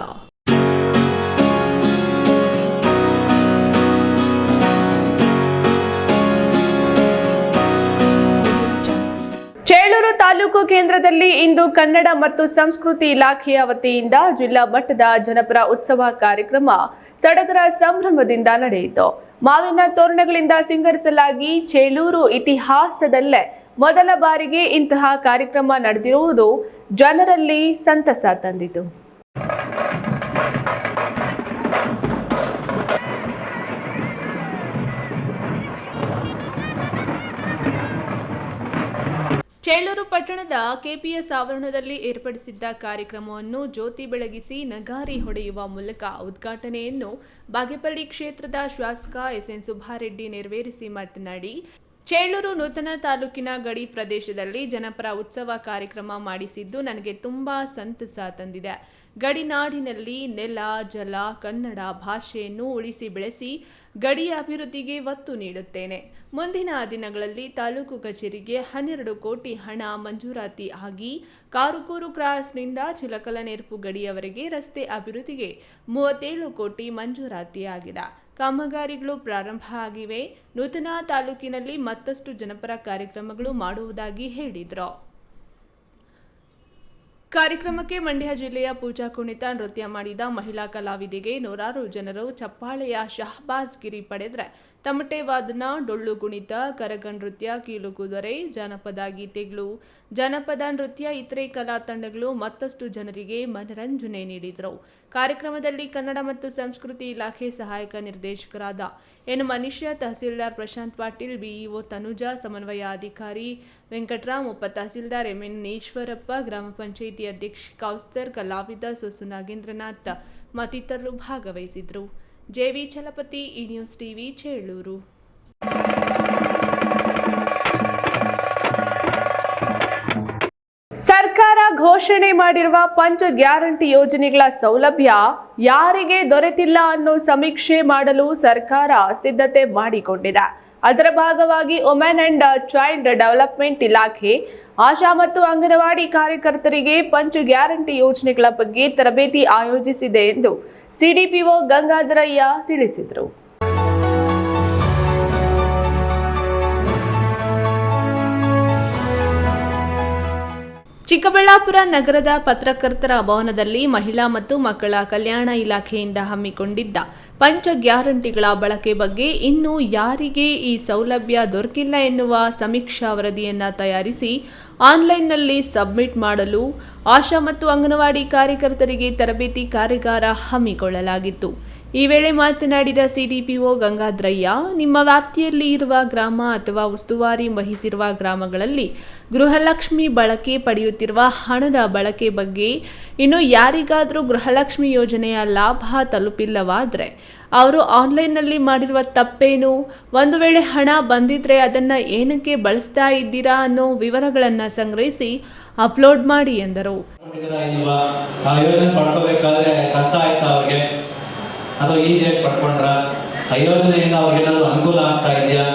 Speaker 1: ಚೇಳೂರು ತಾಲೂಕು ಕೇಂದ್ರದಲ್ಲಿ ಇಂದು ಕನ್ನಡ ಮತ್ತು ಸಂಸ್ಕೃತಿ ಇಲಾಖೆಯ ವತಿಯಿಂದ ಜಿಲ್ಲಾ ಮಟ್ಟದ ಜನಪರ ಉತ್ಸವ ಕಾರ್ಯಕ್ರಮ ಸಡಗರ ಸಂಭ್ರಮದಿಂದ ನಡೆಯಿತು. ಮಾವಿನ ತೋರಣಗಳಿಂದ ಸಿಂಗರಿಸಲಾಗಿ ಚೇಳೂರು ಇತಿಹಾಸದಲ್ಲೇ ಮೊದಲ ಬಾರಿಗೆ ಇಂತಹ ಕಾರ್ಯಕ್ರಮ ನಡೆದಿರುವುದು ಜನರಲ್ಲಿ ಸಂತಸ ತಂದಿತು. ಚೇಳೂರು ಪಟ್ಟಣದ ಕೆಪಿಎಸ್ ಆವರಣದಲ್ಲಿ ಏರ್ಪಡಿಸಿದ್ದ ಕಾರ್ಯಕ್ರಮವನ್ನು ಜ್ಯೋತಿ ಬೆಳಗಿಸಿ ನಗಾರಿ ಹೊಡೆಯುವ ಮೂಲಕ ಉದ್ಘಾಟನೆಯನ್ನು ಬಾಗೇಪಲ್ಲಿ ಕ್ಷೇತ್ರದ ಶಾಸಕ ಎಸ್ಎನ್ ಸುಬ್ಬಾರೆಡ್ಡಿ ನೆರವೇರಿಸಿ ಮಾತನಾಡಿ, ಚೇಳೂರು ನೂತನ ತಾಲೂಕಿನ ಗಡಿ ಪ್ರದೇಶದಲ್ಲಿ ಜನಪರ ಉತ್ಸವ ಕಾರ್ಯಕ್ರಮ ಮಾಡಿಸಿದ್ದು ನನಗೆ ತುಂಬಾ ಸಂತಸ ತಂದಿದೆ. ಗಡಿನಾಡಿನಲ್ಲಿ ನೆಲ, ಜಲ, ಕನ್ನಡ ಭಾಷೆಯನ್ನು ಉಳಿಸಿ ಬೆಳೆಸಿ ಗಡಿಯ ಅಭಿವೃದ್ಧಿಗೆ ಒತ್ತು ನೀಡುತ್ತೇನೆ. ಮುಂದಿನ ದಿನಗಳಲ್ಲಿ ತಾಲೂಕು ಕಚೇರಿಗೆ 12 ಕೋಟಿ ಹಣ ಮಂಜೂರಾತಿ ಆಗಿ ಕಾರುಕೂರು ಕ್ರಾಸ್ನಿಂದ ಚಿಲಕಲನೆರ್ಪು ಗಡಿಯವರೆಗೆ ರಸ್ತೆ ಅಭಿವೃದ್ಧಿಗೆ 37 ಕೋಟಿ ಮಂಜೂರಾತಿಯಾಗಿದೆ. ಕಾಮಗಾರಿಗಳು ಪ್ರಾರಂಭ ಆಗಿವೆ. ನೂತನ ತಾಲೂಕಿನಲ್ಲಿ ಮತ್ತಷ್ಟು ಜನಪರ ಕಾರ್ಯಕ್ರಮಗಳು ಮಾಡುವುದಾಗಿ ಹೇಳಿದರು. ಕಾರ್ಯಕ್ರಮಕ್ಕೆ ಮಂಡ್ಯ ಜಿಲ್ಲೆಯ ಪೂಜಾ ಕುಣಿತ ನೃತ್ಯ ಮಾಡಿದ ಮಹಿಳಾ ಕಲಾವಿದೆಗೆ ನೂರಾರು ಜನರು ಚಪ್ಪಾಳೆಯ ಶಹಬಾಜ್ ಗಿರಿ ಪಡೆದರೆ ತಮಟೆ ವಾದನ, ಡೊಳ್ಳು ಕುಣಿತ, ಕರಗ ನೃತ್ಯ, ಕೀಲುಕುದುರೆ, ಜಾನಪದ ಗೀತೆಗಳು, ಜಾನಪದ ನೃತ್ಯ, ಇತರೆ ಕಲಾ ತಂಡಗಳು ಮತ್ತಷ್ಟು ಜನರಿಗೆ ಮನರಂಜನೆ ನೀಡಿದರು. ಕಾರ್ಯಕ್ರಮದಲ್ಲಿ ಕನ್ನಡ ಮತ್ತು ಸಂಸ್ಕೃತಿ ಇಲಾಖೆ ಸಹಾಯಕ ನಿರ್ದೇಶಕರಾದ ಎನ್ ಮನೀಷ, ತಹಸೀಲ್ದಾರ್ ಪ್ರಶಾಂತ್ ಪಾಟೀಲ್, ಬಿಇಒ ತನುಜಾ, ಸಮನ್ವಯ ಅಧಿಕಾರಿ ವೆಂಕಟರಾಮ್, ಉಪ ತಹಸೀಲ್ದಾರ್ ಎಂಎನ್ ಈಶ್ವರಪ್ಪ, ಗ್ರಾಮ ಪಂಚಾಯಿತಿ ಅಧ್ಯಕ್ಷ ಕೌಸ್ತರ್, ಕಲಾವಿದ ಸೊಸು ನಾಗೇಂದ್ರನಾಥ್ ಮತ್ತಿತರರು ಭಾಗವಹಿಸಿದ್ರು. ಜೆವಿ ಚಲಪತಿ, ಈ ನ್ಯೂಸ್ ಟಿವಿ, ಚೇಳೂರು. ಸರ್ಕಾರ ಘೋಷಣೆ ಮಾಡಿರುವ ಪಂಚ ಗ್ಯಾರಂಟಿ ಯೋಜನೆಗಳ ಸೌಲಭ್ಯ ಯಾರಿಗೆ ದೊರೆತಿಲ್ಲ ಅನ್ನೋ ಸಮೀಕ್ಷೆ ಮಾಡಲು ಸರ್ಕಾರ ಸಿದ್ಧತೆ ಮಾಡಿಕೊಂಡಿದೆ. ಅದರ ಭಾಗವಾಗಿ ವುಮೆನ್ ಅಂಡ್ ಚೈಲ್ಡ್ ಡೆವಲಪ್ಮೆಂಟ್ ಇಲಾಖೆ ಆಶಾ ಮತ್ತು ಅಂಗನವಾಡಿ ಕಾರ್ಯಕರ್ತರಿಗೆ ಪಂಚ ಗ್ಯಾರಂಟಿ ಯೋಜನೆಗಳ ಬಗ್ಗೆ ತರಬೇತಿ ಆಯೋಜಿಸಿದೆ ಎಂದು ಸಿಡಿಪಿಒ ಗಂಗಾಧರಯ್ಯ ತಿಳಿಸಿದರು. ಚಿಕ್ಕಬಳ್ಳಾಪುರ ನಗರದ ಪತ್ರಕರ್ತರ ಭವನದಲ್ಲಿ ಮಹಿಳಾ ಮತ್ತು ಮಕ್ಕಳ ಕಲ್ಯಾಣ ಇಲಾಖೆಯಿಂದ ಹಮ್ಮಿಕೊಂಡಿದ್ದ ಪಂಚ ಗ್ಯಾರಂಟಿಗಳ ಬಳಕೆ ಬಗ್ಗೆ ಇನ್ನೂ ಯಾರಿಗೆ ಈ ಸೌಲಭ್ಯ ದೊರಕಿಲ್ಲ ಎನ್ನುವ ಸಮೀಕ್ಷಾ ವರದಿಯನ್ನು ತಯಾರಿಸಿ ಆನ್ಲೈನ್ನಲ್ಲಿ ಸಬ್ಮಿಟ್ ಮಾಡಲು ಆಶಾ ಮತ್ತು ಅಂಗನವಾಡಿ ಕಾರ್ಯಕರ್ತರಿಗೆ ತರಬೇತಿ ಕಾರ್ಯಾಗಾರ ಹಮ್ಮಿಕೊಳ್ಳಲಾಗಿತ್ತು. ಈ ವೇಳೆ ಮಾತನಾಡಿದ ಸಿಡಿಪಿಒ ಗಂಗಾಧರಯ್ಯ, ನಿಮ್ಮ ವ್ಯಾಪ್ತಿಯಲ್ಲಿ ಇರುವ ಗ್ರಾಮ ಅಥವಾ ಉಸ್ತುವಾರಿ ವಹಿಸಿರುವ ಗ್ರಾಮಗಳಲ್ಲಿ ಗೃಹಲಕ್ಷ್ಮಿ ಬಳಕೆ ಪಡೆಯುತ್ತಿರುವ ಹಣದ ಬಳಕೆ ಬಗ್ಗೆ ಇನ್ನು ಯಾರಿಗಾದರೂ ಗೃಹಲಕ್ಷ್ಮಿ ಯೋಜನೆಯ ಲಾಭ ತಲುಪಿಲ್ಲವಾದರೆ ಅವರು ಆನ್ಲೈನ್ನಲ್ಲಿ ಮಾಡಿರುವ ತಪ್ಪೇನು, ಒಂದು ವೇಳೆ ಹಣ ಬಂದಿದ್ರೆ ಅದನ್ನು ಏನಕ್ಕೆ ಬಳಸ್ತಾ ಇದ್ದೀರಾ ಅನ್ನೋ ವಿವರಗಳನ್ನು ಸಂಗ್ರಹಿಸಿ ಅಪ್ಲೋಡ್ ಮಾಡಿ ಎಂದರು.
Speaker 10: ಅಥವಾ ಈಸಿಯಾಗಿ ಪಡ್ಕೊಂಡ್ರ ಆ ಯೋಜನೆಯಿಂದ ಅವ್ರಿಗೇನಾದ್ರು ಅನುಕೂಲ ಆಗ್ತಾ ಇದೆಯಾ,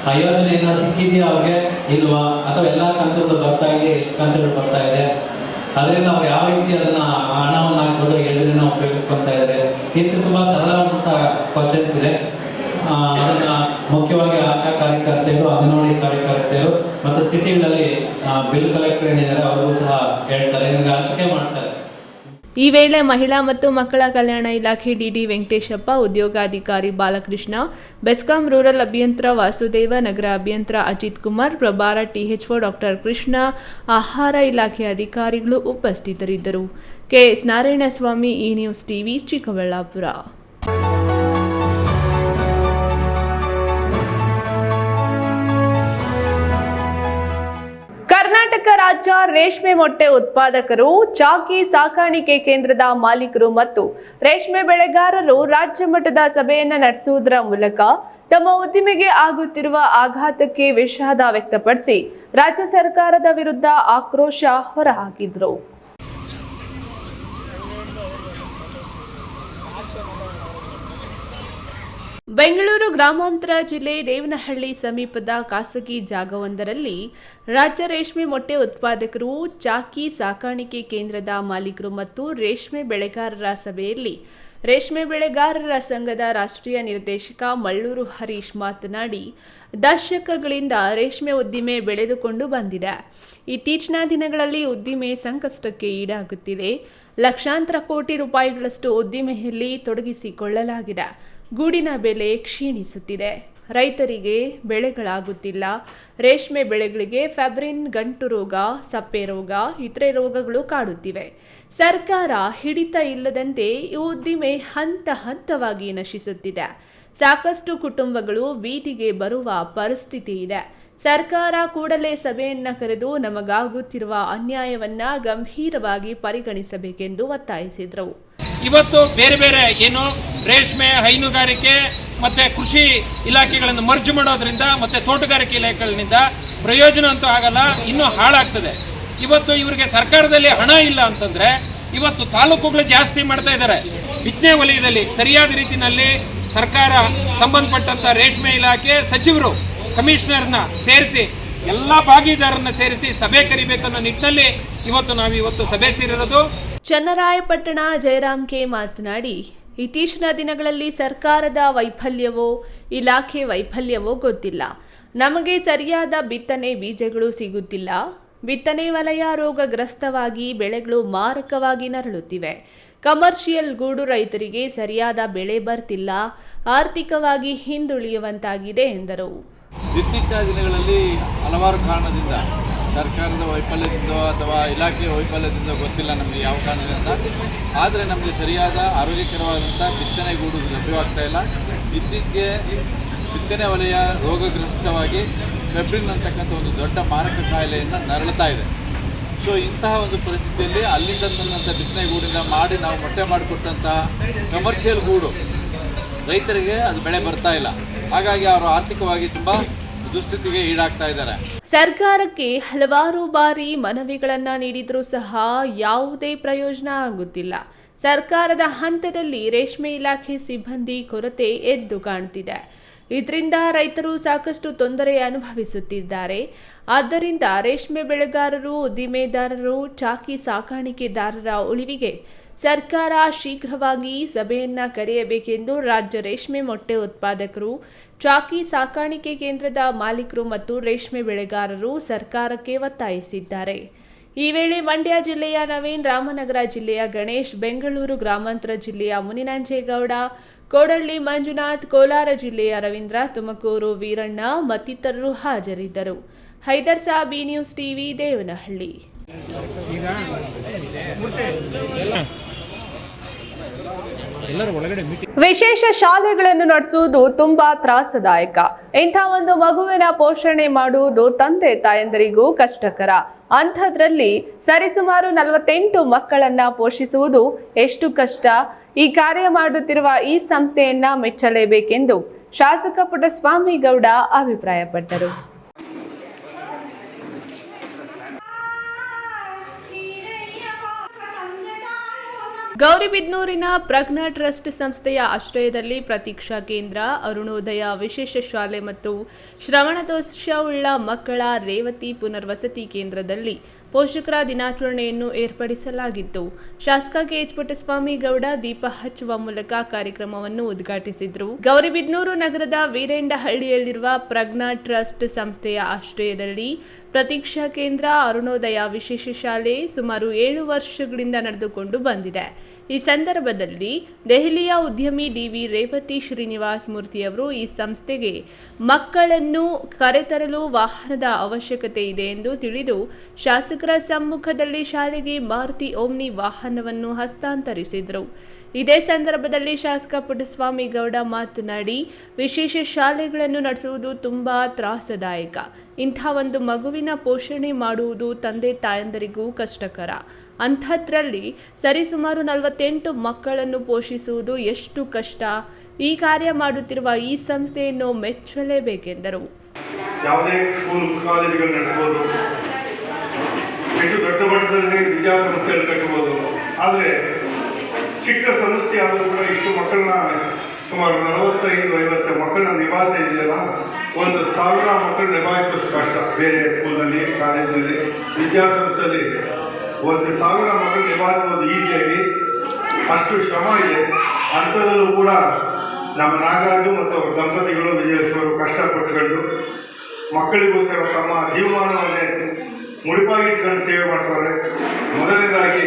Speaker 10: ಆ ಯೋಜನೆಯಿಂದ ಸಿಕ್ಕಿದೆಯಾ ಅವ್ರಿಗೆ ಇಲ್ವಾ, ಅಥವಾ ಎಲ್ಲ ಕಂತುಗಳು ಬರ್ತಾ ಇದೆ, ಕಂತುಗಳು ಬರ್ತಾ ಇದೆ, ಅದರಿಂದ ಅವ್ರು ಯಾವ ರೀತಿ ಅದನ್ನ ಹಣವನ್ನು ಹಾಕ್ಬೋದು, ಯೋಜನೆಯನ್ನು ಉಪಯೋಗಿಸ್ಕೊಳ್ತಾ ಇದ್ದಾರೆ. ಇದು ತುಂಬಾ ಸರಳವಾದಂಥ ಕ್ವಶನ್ಸ್ ಇದೆ. ಅದನ್ನ ಮುಖ್ಯವಾಗಿ ಆಶಾ ಕಾರ್ಯಕರ್ತೆಯರು, ಅಂಗನವಾಡಿ ಕಾರ್ಯಕರ್ತೆಯರು ಮತ್ತು ಸಿಟಿಗಳಲ್ಲಿ ಬಿಲ್ ಕಲೆಕ್ಟರ್ ಏನಿದ್ದಾರೆ ಅವ್ರಿಗೂ ಸಹ ಹೇಳ್ತಾರೆ, ನಿಮಗೆ ಹಂಚಿಕೆ ಮಾಡ್ತಾರೆ.
Speaker 1: ಈ ವೇಳೆ ಮಹಿಳಾ ಮತ್ತು ಮಕ್ಕಳ ಕಲ್ಯಾಣ ಇಲಾಖೆ ಡಿಡಿ ವೆಂಕಟೇಶಪ್ಪ, ಉದ್ಯೋಗಾಧಿಕಾರಿ ಬಾಲಕೃಷ್ಣ, ಬೆಸ್ಕಾಂ ರೂರಲ್ ಅಭಿಯಂತರ ವಾಸುದೇವ, ನಗರ ಅಭಿಯಂತರ ಅಜಿತ್ ಕುಮಾರ್, ಪ್ರಭಾರ ಟಿಎಚ್ಒ ಡಾಕ್ಟರ್ ಕೃಷ್ಣ, ಆಹಾರ ಇಲಾಖೆ ಅಧಿಕಾರಿಗಳು ಉಪಸ್ಥಿತರಿದ್ದರು. ಕೆಎಸ್ ನಾರಾಯಣಸ್ವಾಮಿ, ಈ ನ್ಯೂಸ್ ಟಿವಿ, ಚಿಕ್ಕಬಳ್ಳಾಪುರ. ಕರ್ನಾಟಕ ರಾಜ್ಯ ರೇಷ್ಮೆ ಮೊಟ್ಟೆ ಉತ್ಪಾದಕರು, ಚಾಕಿ ಸಾಕಾಣಿಕೆ ಕೇಂದ್ರದ ಮಾಲೀಕರು ಮತ್ತು ರೇಷ್ಮೆ ಬೆಳೆಗಾರರು ರಾಜ್ಯ ಮಟ್ಟದ ಸಭೆಯನ್ನು ನಡೆಸುವುದರ ಮೂಲಕ ತಮ್ಮ ಉದ್ದಿಮೆಗೆ ಆಗುತ್ತಿರುವ ಆಘಾತಕ್ಕೆ ವಿಷಾದ ವ್ಯಕ್ತಪಡಿಸಿ ರಾಜ್ಯ ಸರ್ಕಾರದ ವಿರುದ್ಧ ಆಕ್ರೋಶ ಹೊರಹಾಕಿದರು. ಬೆಂಗಳೂರು ಗ್ರಾಮಾಂತರ ಜಿಲ್ಲೆ ದೇವನಹಳ್ಳಿ ಸಮೀಪದ ಖಾಸಗಿ ಜಾಗವೊಂದರಲ್ಲಿ ರಾಜ್ಯ ರೇಷ್ಮೆ ಮೊಟ್ಟೆ ಉತ್ಪಾದಕರು, ಚಾಕಿ ಸಾಕಾಣಿಕೆ ಕೇಂದ್ರದ ಮಾಲೀಕರು ಮತ್ತು ರೇಷ್ಮೆ ಬೆಳೆಗಾರರ ಸಭೆಯಲ್ಲಿ ರೇಷ್ಮೆ ಬೆಳೆಗಾರರ ಸಂಘದ ರಾಷ್ಟ್ರೀಯ ನಿರ್ದೇಶಕ ಮಳ್ಳೂರು ಹರೀಶ್ ಮಾತನಾಡಿ, ದಶಕಗಳಿಂದ ರೇಷ್ಮೆ ಉದ್ದಿಮೆ ಬೆಳೆದುಕೊಂಡು ಬಂದಿದೆ. ಇತ್ತೀಚಿನ ದಿನಗಳಲ್ಲಿ ಉದ್ದಿಮೆ ಸಂಕಷ್ಟಕ್ಕೆ ಈಡಾಗುತ್ತಿದೆ. ಲಕ್ಷಾಂತರ ಕೋಟಿ ರೂಪಾಯಿಗಳಷ್ಟು ಉದ್ದಿಮೆಯಲ್ಲಿ ತೊಡಗಿಸಿಕೊಳ್ಳಲಾಗಿದೆ. ಗೂಡಿನ ಬೆಲೆ ಕ್ಷೀಣಿಸುತ್ತಿದೆ. ರೈತರಿಗೆ ಬೆಳೆಗಳಾಗುತ್ತಿಲ್ಲ. ರೇಷ್ಮೆ ಬೆಳೆಗಳಿಗೆ ಫ್ಯಾಬ್ರಿನ್, ಗಂಟು ರೋಗ, ಸಪ್ಪೆ ರೋಗ, ಇತರೆ ರೋಗಗಳು ಕಾಡುತ್ತಿವೆ. ಸರ್ಕಾರ ಹಿಡಿತ ಇಲ್ಲದಂತೆ ಈ ಉದ್ದಿಮೆ ಹಂತ ಹಂತವಾಗಿ ನಶಿಸುತ್ತಿದೆ. ಸಾಕಷ್ಟು ಕುಟುಂಬಗಳು ಬೀದಿಗೆ ಬರುವ ಪರಿಸ್ಥಿತಿ ಇದೆ. ಸರ್ಕಾರ ಕೂಡಲೇ ಸಭೆಯನ್ನ ಕರೆದು ನಮಗಾಗುತ್ತಿರುವ ಅನ್ಯಾಯವನ್ನ ಗಂಭೀರವಾಗಿ ಪರಿಗಣಿಸಬೇಕೆಂದು ಒತ್ತಾಯಿಸಿದರು.
Speaker 11: ಇವತ್ತು ಬೇರೆ ಬೇರೆ ಏನು ರೇಷ್ಮೆ, ಹೈನುಗಾರಿಕೆ ಮತ್ತು ಕೃಷಿ ಇಲಾಖೆಗಳನ್ನು ಮರ್ಜ್ ಮಾಡೋದ್ರಿಂದ ಮತ್ತು ತೋಟಗಾರಿಕೆ ಇಲಾಖೆಗಳಿಂದ ಪ್ರಯೋಜನ ಅಂತೂ ಆಗಲ್ಲ, ಇನ್ನೂ ಹಾಳಾಗ್ತದೆ. ಇವತ್ತು ಇವರಿಗೆ ಸರ್ಕಾರದಲ್ಲಿ ಹಣ ಇಲ್ಲ ಅಂತಂದರೆ ಇವತ್ತು ತಾಲೂಕುಗಳು ಜಾಸ್ತಿ ಮಾಡ್ತಾ ಇದ್ದಾರೆ. ಬಿತ್ತನೆ ವಲಯದಲ್ಲಿ ಸರಿಯಾದ ರೀತಿಯಲ್ಲಿ ಸರ್ಕಾರ ಸಂಬಂಧಪಟ್ಟಂಥ ರೇಷ್ಮೆ ಇಲಾಖೆ ಸಚಿವರು, ಕಮಿಷನರ್ನ ಸೇರಿಸಿ ಎಲ್ಲ ಭಾಗಿದಾರರನ್ನ ಸೇರಿಸಿ ಸಭೆ ಕರಿಬೇಕನ್ನೋ ನಿಟ್ಟಿನಲ್ಲಿ ಇವತ್ತು ಸಭೆ ಸೇರಿರೋದು.
Speaker 1: ಚನ್ನರಾಯಪಟ್ಟಣ ಜಯರಾಮ್ ಕೆ ಮಾತನಾಡಿ, ಇತ್ತೀಚಿನ ದಿನಗಳಲ್ಲಿ ಸರ್ಕಾರದ ವೈಫಲ್ಯವೋ ಇಲಾಖೆ ವೈಫಲ್ಯವೋ ಗೊತ್ತಿಲ್ಲ. ನಮಗೆ ಸರಿಯಾದ ಬಿತ್ತನೆ ಬೀಜಗಳು ಸಿಗುತ್ತಿಲ್ಲ. ಬಿತ್ತನೆ ವಲಯ ರೋಗಗ್ರಸ್ತವಾಗಿ ಬೆಳೆಗಳು ಮಾರಕವಾಗಿ ನರಳುತ್ತಿವೆ. ಕಮರ್ಷಿಯಲ್ ಗೂಡು ರೈತರಿಗೆ ಸರಿಯಾದ ಬೆಳೆ ಬರ್ತಿಲ್ಲ, ಆರ್ಥಿಕವಾಗಿ ಹಿಂದುಳಿಯುವಂತಾಗಿದೆ ಎಂದರು.
Speaker 12: ಇತ್ತೀಚಿನ ದಿನಗಳಲ್ಲಿ ಹಲವಾರು ಕಾರಣದಿಂದ ಸರ್ಕಾರದ ವೈಫಲ್ಯದಿಂದ ಅಥವಾ ಇಲಾಖೆಯ ವೈಫಲ್ಯದಿಂದ ಗೊತ್ತಿಲ್ಲ ನಮಗೆ ಯಾವ ಕಾರಣದಿಂದ, ಆದರೆ ನಮಗೆ ಸರಿಯಾದ ಆರೋಗ್ಯಕರವಾದಂಥ ಬಿತ್ತನೆಗೂಡು ಲಭ್ಯವಾಗ್ತಾ ಇಲ್ಲ. ಇತ್ತೀಚೆಗೆ ಬಿತ್ತನೆ ವಲಯ ರೋಗಗ್ರಸ್ತವಾಗಿ ಫೆಬ್ರಿನ್ ಅಂತಕ್ಕಂಥ ಒಂದು ದೊಡ್ಡ ಮಾರಕ ಕಾಯಿಲೆಯನ್ನು ನರಳುತ್ತಾ ಇದೆ. ಸೊ ಇಂತಹ ಒಂದು ಪರಿಸ್ಥಿತಿಯಲ್ಲಿ ಅಲ್ಲಿಂದ ತಂದಂಥ ಬಿತ್ತನೆಗೂಡಿಂದ ಮಾಡಿ ನಾವು ಮೊಟ್ಟೆ ಮಾಡಿಕೊಟ್ಟಂತಹ ಕಮರ್ಷಿಯಲ್ ಗೂಡು ರೈತರಿಗೆ ಅದು ಬೆಳೆ ಬರ್ತಾ ಇಲ್ಲ. ಹಾಗಾಗಿ ಅವರು ಆರ್ಥಿಕವಾಗಿ ತುಂಬ ದುಸ್ಥಿತಿಗೆ ಈಡಾಗ್ತಾ ಇದ್ದಾರೆ.
Speaker 1: ಸರ್ಕಾರಕ್ಕೆ ಹಲವಾರು ಬಾರಿ ಮನವಿಗಳನ್ನು ನೀಡಿದರೂ ಸಹ ಯಾವುದೇ ಪ್ರಯೋಜನ ಆಗುತ್ತಿಲ್ಲ. ಸರ್ಕಾರದ ಹಂತದಲ್ಲಿ ರೇಷ್ಮೆ ಇಲಾಖೆ ಸಿಬ್ಬಂದಿ ಕೊರತೆ ಎದ್ದು ಕಾಣುತ್ತಿದೆ. ಇದರಿಂದ ರೈತರು ಸಾಕಷ್ಟು ತೊಂದರೆ ಅನುಭವಿಸುತ್ತಿದ್ದಾರೆ. ಆದ್ದರಿಂದ ರೇಷ್ಮೆ ಬೆಳೆಗಾರರು, ಉದ್ದಿಮೆದಾರರು, ಚಾಕಿ ಸಾಕಾಣಿಕೆದಾರರ ಉಳಿವಿಗೆ ಸರ್ಕಾರ ಶೀಘ್ರವಾಗಿ ಸಭೆಯನ್ನ ಕರೆಯಬೇಕೆಂದು ರಾಜ್ಯ ರೇಷ್ಮೆ ಮೊಟ್ಟೆ ಉತ್ಪಾದಕರು, ಚಾಕಿ ಸಾಕಾಣಿಕೆ ಕೇಂದ್ರದ ಮಾಲೀಕರು ಮತ್ತು ರೇಷ್ಮೆ ಬೆಳೆಗಾರರು ಸರ್ಕಾರಕ್ಕೆ ಒತ್ತಾಯಿಸಿದ್ದಾರೆ. ಈ ವೇಳೆ ಮಂಡ್ಯ ಜಿಲ್ಲೆಯ ನವೀನ್, ರಾಮನಗರ ಜಿಲ್ಲೆಯ ಗಣೇಶ್, ಬೆಂಗಳೂರು ಗ್ರಾಮಾಂತರ ಜಿಲ್ಲೆಯ ಮುನಿನಂಜೇಗೌಡ, ಕೋಡಳ್ಳಿ ಮಂಜುನಾಥ್, ಕೋಲಾರ ಜಿಲ್ಲೆಯ ರವೀಂದ್ರ, ತುಮಕೂರು ವೀರಣ್ಣ ಮತ್ತಿತರರು ಹಾಜರಿದ್ದರು. Haider Sab, B news TV, Devanahalli. ವಿಶೇಷ ಶಾಲೆಗಳನ್ನು ನಡೆಸುವುದು ತುಂಬಾ ತ್ರಾಸದಾಯಕ. ಇಂಥ ಒಂದು ಮಗುವಿನ ಪೋಷಣೆ ಮಾಡುವುದು ತಂದೆ ತಾಯಂದರಿಗೂ ಕಷ್ಟಕರ. ಅಂಥದ್ರಲ್ಲಿ ಸರಿಸುಮಾರು 48 ಮಕ್ಕಳನ್ನ ಪೋಷಿಸುವುದು ಎಷ್ಟು ಕಷ್ಟ. ಈ ಕಾರ್ಯ ಮಾಡುತ್ತಿರುವ ಈ ಸಂಸ್ಥೆಯನ್ನ ಮೆಚ್ಚಲೇಬೇಕೆಂದು ಶಾಸಕ ಪುಟ್ಟಸ್ವಾಮಿ ಗೌಡ ಅಭಿಪ್ರಾಯಪಟ್ಟರು. ಗೌರಿಬಿದನೂರಿನ ಪ್ರಜ್ಞಾ ಟ್ರಸ್ಟ್ ಸಂಸ್ಥೆಯ ಆಶ್ರಯದಲ್ಲಿ ಪ್ರತೀಕ್ಷಾ ಕೇಂದ್ರ, ಅರುಣೋದಯ ವಿಶೇಷ ಶಾಲೆ ಮತ್ತು ಶ್ರವಣದೋಷವುಳ್ಳ ಮಕ್ಕಳ ರೇವತಿ ಪುನರ್ವಸತಿ ಕೇಂದ್ರದಲ್ಲಿ ಪೋಷಕರ ದಿನಾಚರಣೆಯನ್ನು ಏರ್ಪಡಿಸಲಾಗಿತ್ತು. ಶಾಸಕ ಕೆಎಚ್ ಪುಟ್ಟಸ್ವಾಮಿ ಗೌಡ ದೀಪ ಹಚ್ಚುವ ಮೂಲಕ ಕಾರ್ಯಕ್ರಮವನ್ನು ಉದ್ಘಾಟಿಸಿದರು. ಗೌರಿಬಿದನೂರು ನಗರದ ವೀರೇಂಡಹಳ್ಳಿಯಲ್ಲಿರುವ ಪ್ರಜ್ಞಾ ಟ್ರಸ್ಟ್ ಸಂಸ್ಥೆಯ ಆಶ್ರಯದಲ್ಲಿ ಪ್ರತೀಕ್ಷಾ ಕೇಂದ್ರ, ಅರುಣೋದಯ ವಿಶೇಷ ಶಾಲೆ ಸುಮಾರು 7 ವರ್ಷಗಳಿಂದ ನಡೆದುಕೊಂಡು ಬಂದಿದೆ. ಈ ಸಂದರ್ಭದಲ್ಲಿ ದೆಹಲಿಯ ಉದ್ಯಮಿ ಡಿವಿ ರೇವತಿ ಶ್ರೀನಿವಾಸ್ ಮೂರ್ತಿಯವರು ಈ ಸಂಸ್ಥೆಗೆ ಮಕ್ಕಳನ್ನು ಕರೆತರಲು ವಾಹನದ ಅವಶ್ಯಕತೆ ಇದೆ ಎಂದು ತಿಳಿದು ಶಾಸಕರ ಸಮ್ಮುಖದಲ್ಲಿ ಶಾಲೆಗೆ ಮಾರುತಿ ಓಮ್ನಿ ವಾಹನವನ್ನು ಹಸ್ತಾಂತರಿಸಿದರು. ಇದೇ ಸಂದರ್ಭದಲ್ಲಿ ಶಾಸಕ ಪುಟ್ಟಸ್ವಾಮಿ ಗೌಡ ಮಾತನಾಡಿ, ವಿಶೇಷ ಶಾಲೆಗಳನ್ನು ನಡೆಸುವುದು ತುಂಬಾ ತ್ರಾಸದಾಯಕ. ಇಂಥ ಒಂದು ಮಗುವಿನ ಪೋಷಣೆ ಮಾಡುವುದು ತಂದೆ ತಾಯಂದರಿಗೂ ಕಷ್ಟಕರ. ಅಂಥದ್ರಲ್ಲಿ ಸರಿಸುಮಾರು 48 ಮಕ್ಕಳನ್ನು ಪೋಷಿಸುವುದು ಎಷ್ಟು ಕಷ್ಟ. ಈ ಕಾರ್ಯ ಮಾಡುತ್ತಿರುವ ಈ ಸಂಸ್ಥೆಯನ್ನು ಮೆಚ್ಚಲೇಬೇಕೆಂದರು.
Speaker 9: ಯಾವುದೇ ಸ್ಕೂಲ್ ಕಾಲೇಜುಗಳು ನಡೆಸಬಹುದು, ಹೆಚ್ಚು ದೊಡ್ಡ ಮಟ್ಟದಲ್ಲಿ ವಿದ್ಯಾಸಂಸ್ಥೆಗಳು ಕಟ್ಟಬಹುದು. ಆದರೆ ಚಿಕ್ಕ ಸಂಸ್ಥೆ ಆದರೂ ಕೂಡ ಇಷ್ಟು ಮಕ್ಕಳನ್ನ ಸುಮಾರು 45-50 ಮಕ್ಕಳನ್ನ ನಿಭಾಯಿಸಿದೆಯಲ್ಲ, 1,000 ಮಕ್ಕಳು ನಿಭಾಯಿಸುವಷ್ಟು ಕಷ್ಟ. ಬೇರೆ ಸ್ಕೂಲ್ನಲ್ಲಿ, ಕಾಲೇಜಿನಲ್ಲಿ, ವಿದ್ಯಾಸಂಸ್ಥೆಯಲ್ಲಿ 1,000 ಮಕ್ಕಳು ನಿಭಾಯಿಸುವುದು ಈಸಿಯಾಗಿ, ಅಷ್ಟು ಶ್ರಮ ಇದೆ. ಅಂಥದ್ರಲ್ಲೂ ಕೂಡ ನಮ್ಮ ನಾಗರಾಜು ಮತ್ತು ಅವರ ದಂಪತಿಗಳು, ವಿಜಯೇಶ್ವರು ಕಷ್ಟಪಟ್ಟುಕೊಂಡು ಮಕ್ಕಳಿಗೋಸ್ಕರ ತಮ್ಮ ಜೀವಮಾನವನ್ನೇ ಮುಡಿಪಾಗಿಟ್ಕೊಂಡು ಸೇವೆ ಮಾಡ್ತಾರೆ. ಮೊದಲನೇದಾಗಿ